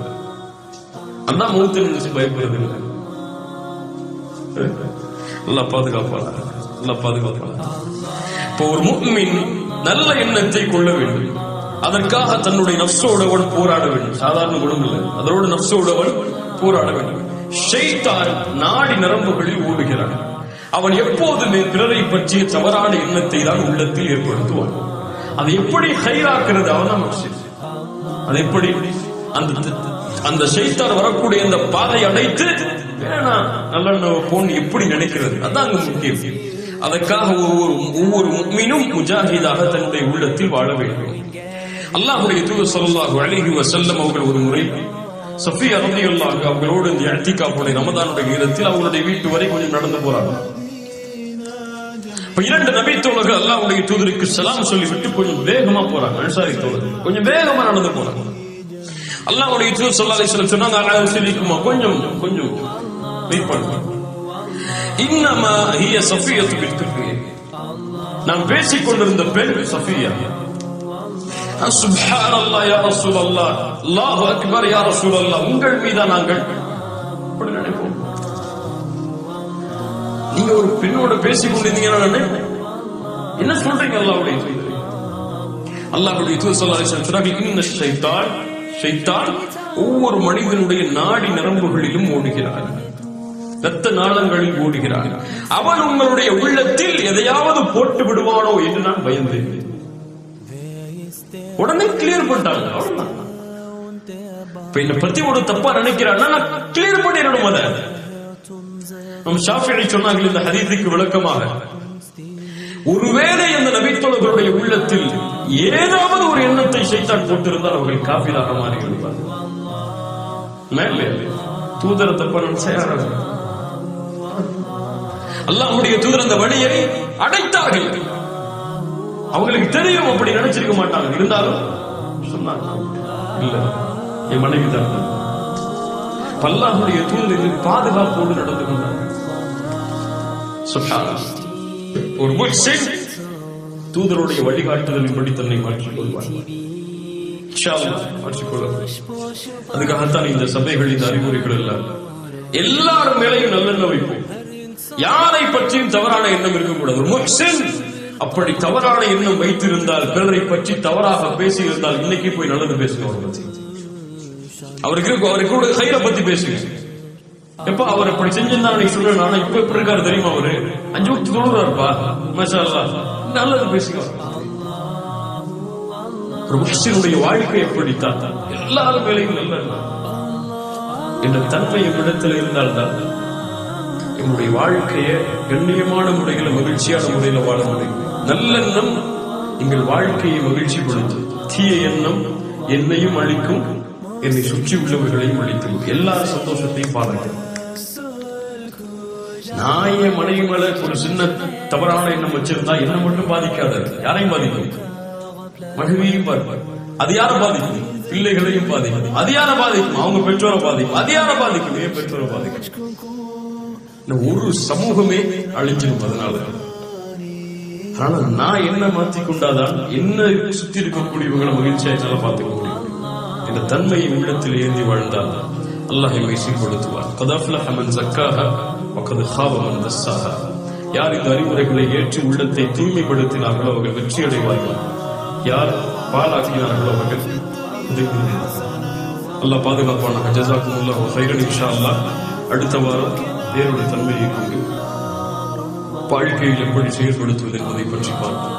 அதான் மூத்த நினைச்சு பயப்படுறது இல்லை. நல்லா பாதுகாப்பாளா. இப்போ ஒரு முஃமின் நல்ல எண்ணத்தை கொள்ள வேண்டும். அதற்காக தன்னுடைய நஃப்ஸோடு போராட வேண்டும். சாதாரண குணம் இல்லை, அதோடு நஃப்ஸோடு போராட வேண்டும். ஷைத்தான் நாடி நரம்புகளில் ஓடுகிறான். அவன் எப்போதுமே பிறரை பற்றிய தவறான எண்ணத்தை தான் உள்ளத்தில் ஏற்படுத்துவான். அதை எப்படி ஹைராக்குறது அவன் தான் முஃப்ஸின். அது எப்படி அந்த ஷைத்தான் வரக்கூடிய அந்த பாதை அடைத்து வேணா நல்ல போன் எப்படி நினைக்கிறது, அதான் அங்க முக்கியம். அதற்காக ஒவ்வொரு முஃமினும் முஜாஹிதாக தன்னுடைய உள்ளத்தில் வாழ வேண்டும். அல்லாஹ்வுடைய தூதர் ஸல்லல்லாஹு அலைஹி வஸல்லம் அவர்கள் ஒரு முறை சஃபியா ரலியல்லாஹு அன்ஹா அவர்களோடு இந்த இஅ்திகாஃபுடைய ரமதானுடைய நேரத்தில் அவருடைய வீட்டு வரை கொஞ்சம் நடந்து போறாங்க. இப்ப 2 நபி தோழர்கள் அல்லாஹ்வுடைய தூதருக்கு சலாம் சொல்லிவிட்டு கொஞ்சம் வேகமா போறாங்க. அன்சாரி தோழர்கள் கொஞ்சம் வேகமா நடந்து போறாங்க. அல்லாஹ்வுடைய தூதர் ஸல்லல்லாஹு அலைஹி வஸல்லம் சொன்னாங்க, அலா கொஞ்சம் வெயிட் பண்ணுங்க. இன்னமா ஹிய சஃபியத்து பின்த் குய்ய். நான் பேசிக் கொண்டிருந்த பெண் சஃபியா. சுப்ஹானல்லாஹ் யா ரசூலல்லாஹ், அல்லாஹு அக்பர் யா ரசூலல்லாஹ், உங்கள் மீதா நாங்கள் அப்படி நினைப்போம். நீங்க ஒரு பெண்ணோட பேசிக் கொண்டிருந்தீங்கன்னா என்ன சொல்றீங்க? அல்லாஹ்வுடைய தூதர் ஸல்லல்லாஹு அலைஹி வஸல்லம் சொன்னாங்க, இன்ன ஷைத்தான் ஒவ்வொரு மனிதனுடைய நாடி நரம்புகளிலும் ஓடுகிறான், இரத்த நாளங்களில் ஓடுகிறான். அவன் உங்களுடைய உள்ளத்தில் எதையாவது போட்டு விடுவானோ என்று நான் பயந்தேன். உடனே கிளியர் பண்ணிட்டாங்க. அவ்வளவுதான். இப்ப என்ன பத்தி ஒரு தப்பா நினைக்கிறான்னா நான் கிளியர் பண்ணிடணும். அத நம் ஷாஃபிஈ சொன்னார்கள் இந்த ஹதீஸுக்கு விளக்கமாக, ஒருவேளை அந்த நபித்தோழர்களுடைய உள்ளத்தில் ஏதாவது ஒரு எண்ணத்தை ஷைத்தான் போட்டிருந்தால் அவர்கள் காஃபிராக மாறி இருப்பார்கள். மேலே தூதர தப்பா நினைச்சா அல்லாஹ்வுடைய தூதர் அந்த வழியை அடைத்தார்கள். அவங்களுக்கு தெரியும், அப்படி நினைச்சிருக்க மாட்டாங்க. இருந்தாலும் சொன்னாங்க, இல்ல என் மனைவி தான். அல்லாஹ்வுடைய தூதர் பாதுகாப்போடு நடந்து கொண்டாங்க. ஒரு முஃமின் தூதருடைய வழிகாட்டுதலின்படி தன்னை மாற்றிக் கொள்வார். அதுக்காகத்தான் இந்த சபைகள், இந்த அறிவுரைகள் எல்லாம் எல்லாரும் மேலையும் நல்லெண்ணம் வைப்போம். யாரை பற்றியும் தவறான எண்ணம் இருக்கக்கூடாது. ஒரு முஃமின் அப்படி தவறான எண்ணம் வைத்திருந்தால், பிறரை பற்றி தவறாக பேசியிருந்தால், இன்னைக்கு போய் நல்லது பேசுங்க. அவருக்கு கூட ஹைரை பத்தி பேசுங்க. எப்ப அவர் அப்படி செஞ்சிருந்தா நீ சொல்றேன், ஆனா இப்ப எப்படி இருக்காரு தெரியுமா? அவரு 5 வக்த் தொழுறாருப்பா, மாஷா அல்லாஹ், நல்லது பேசுங்க. ஒரு முஃமினுடைய வாழ்க்கை எப்படித்தான் எல்லாரும் வேலையும் நல்ல என்ற தன்மை இடத்தில் இருந்தால்தான் என்னுடைய வாழ்க்கையை கண்ணியமான முறையில், மகிழ்ச்சியான முறையில் வாழ முடியும். நல்லெண்ணம் எங்கள் வாழ்க்கையை மகிழ்ச்சிப்படுத்தும். தீய எண்ணம் என்னையும் அழிக்கும், என்னை சுற்றி உள்ளவர்களையும் அழிக்கும். எல்லா சந்தோஷத்தையும் பாருங்கள். நான் என் மனைவி மேல ஒரு சின்ன தவறான எண்ணம் வச்சிருந்தா என்ன மட்டும் பாதிக்காது, யாரையும் பாதிக்கும். மனைவியையும் பார்ப்பார். அது யாரை பாதிக்கும்? பிள்ளைகளையும் பாதிக்கும். அது யாரை பாதிக்கும்? அவங்க பெற்றோரை பாதிக்கும். அது யாரை பாதிக்கும்? என் பெற்றோரை பாதிக்கும். ஒரு சமூகமே அழிஞ்சிடும். அதனால ஆனா நான் என்ன மாற்றிக்கொண்டாதான் என்ன சுத்தி இருக்கக்கூடியவங்களை மகிழ்ச்சியாக பார்த்துக்க முடியும். இந்த தன்மையை உள்ளத்தில் ஏந்தி வாழ்ந்தால் அல்லாஹ் எம்மை சீர்படுத்துவார். கத் அஃப்லஹ மன் ஸக்காஹா வ கத் ஹாப மன் தஸ்ஸாஹா. யார் இந்த அறிவுரைகளை ஏற்று உள்ளத்தை தூய்மைப்படுத்தினார்களோ அவர்கள் வெற்றி அடைவார்கள். யார் பாலாக்கினார்களோ அவர்கள் அல்லாஹ் பாதுகாப்பானாக. ஜஸாக்குமுல்லாஹு கைரன். இன்ஷா அல்லாஹ் அடுத்த வாரம் வேறொரு தன்மையை கொண்டு வாழ்க்கையில் எப்படி செயல்படுத்துவது என்பதை பற்றி பார்ப்போம்.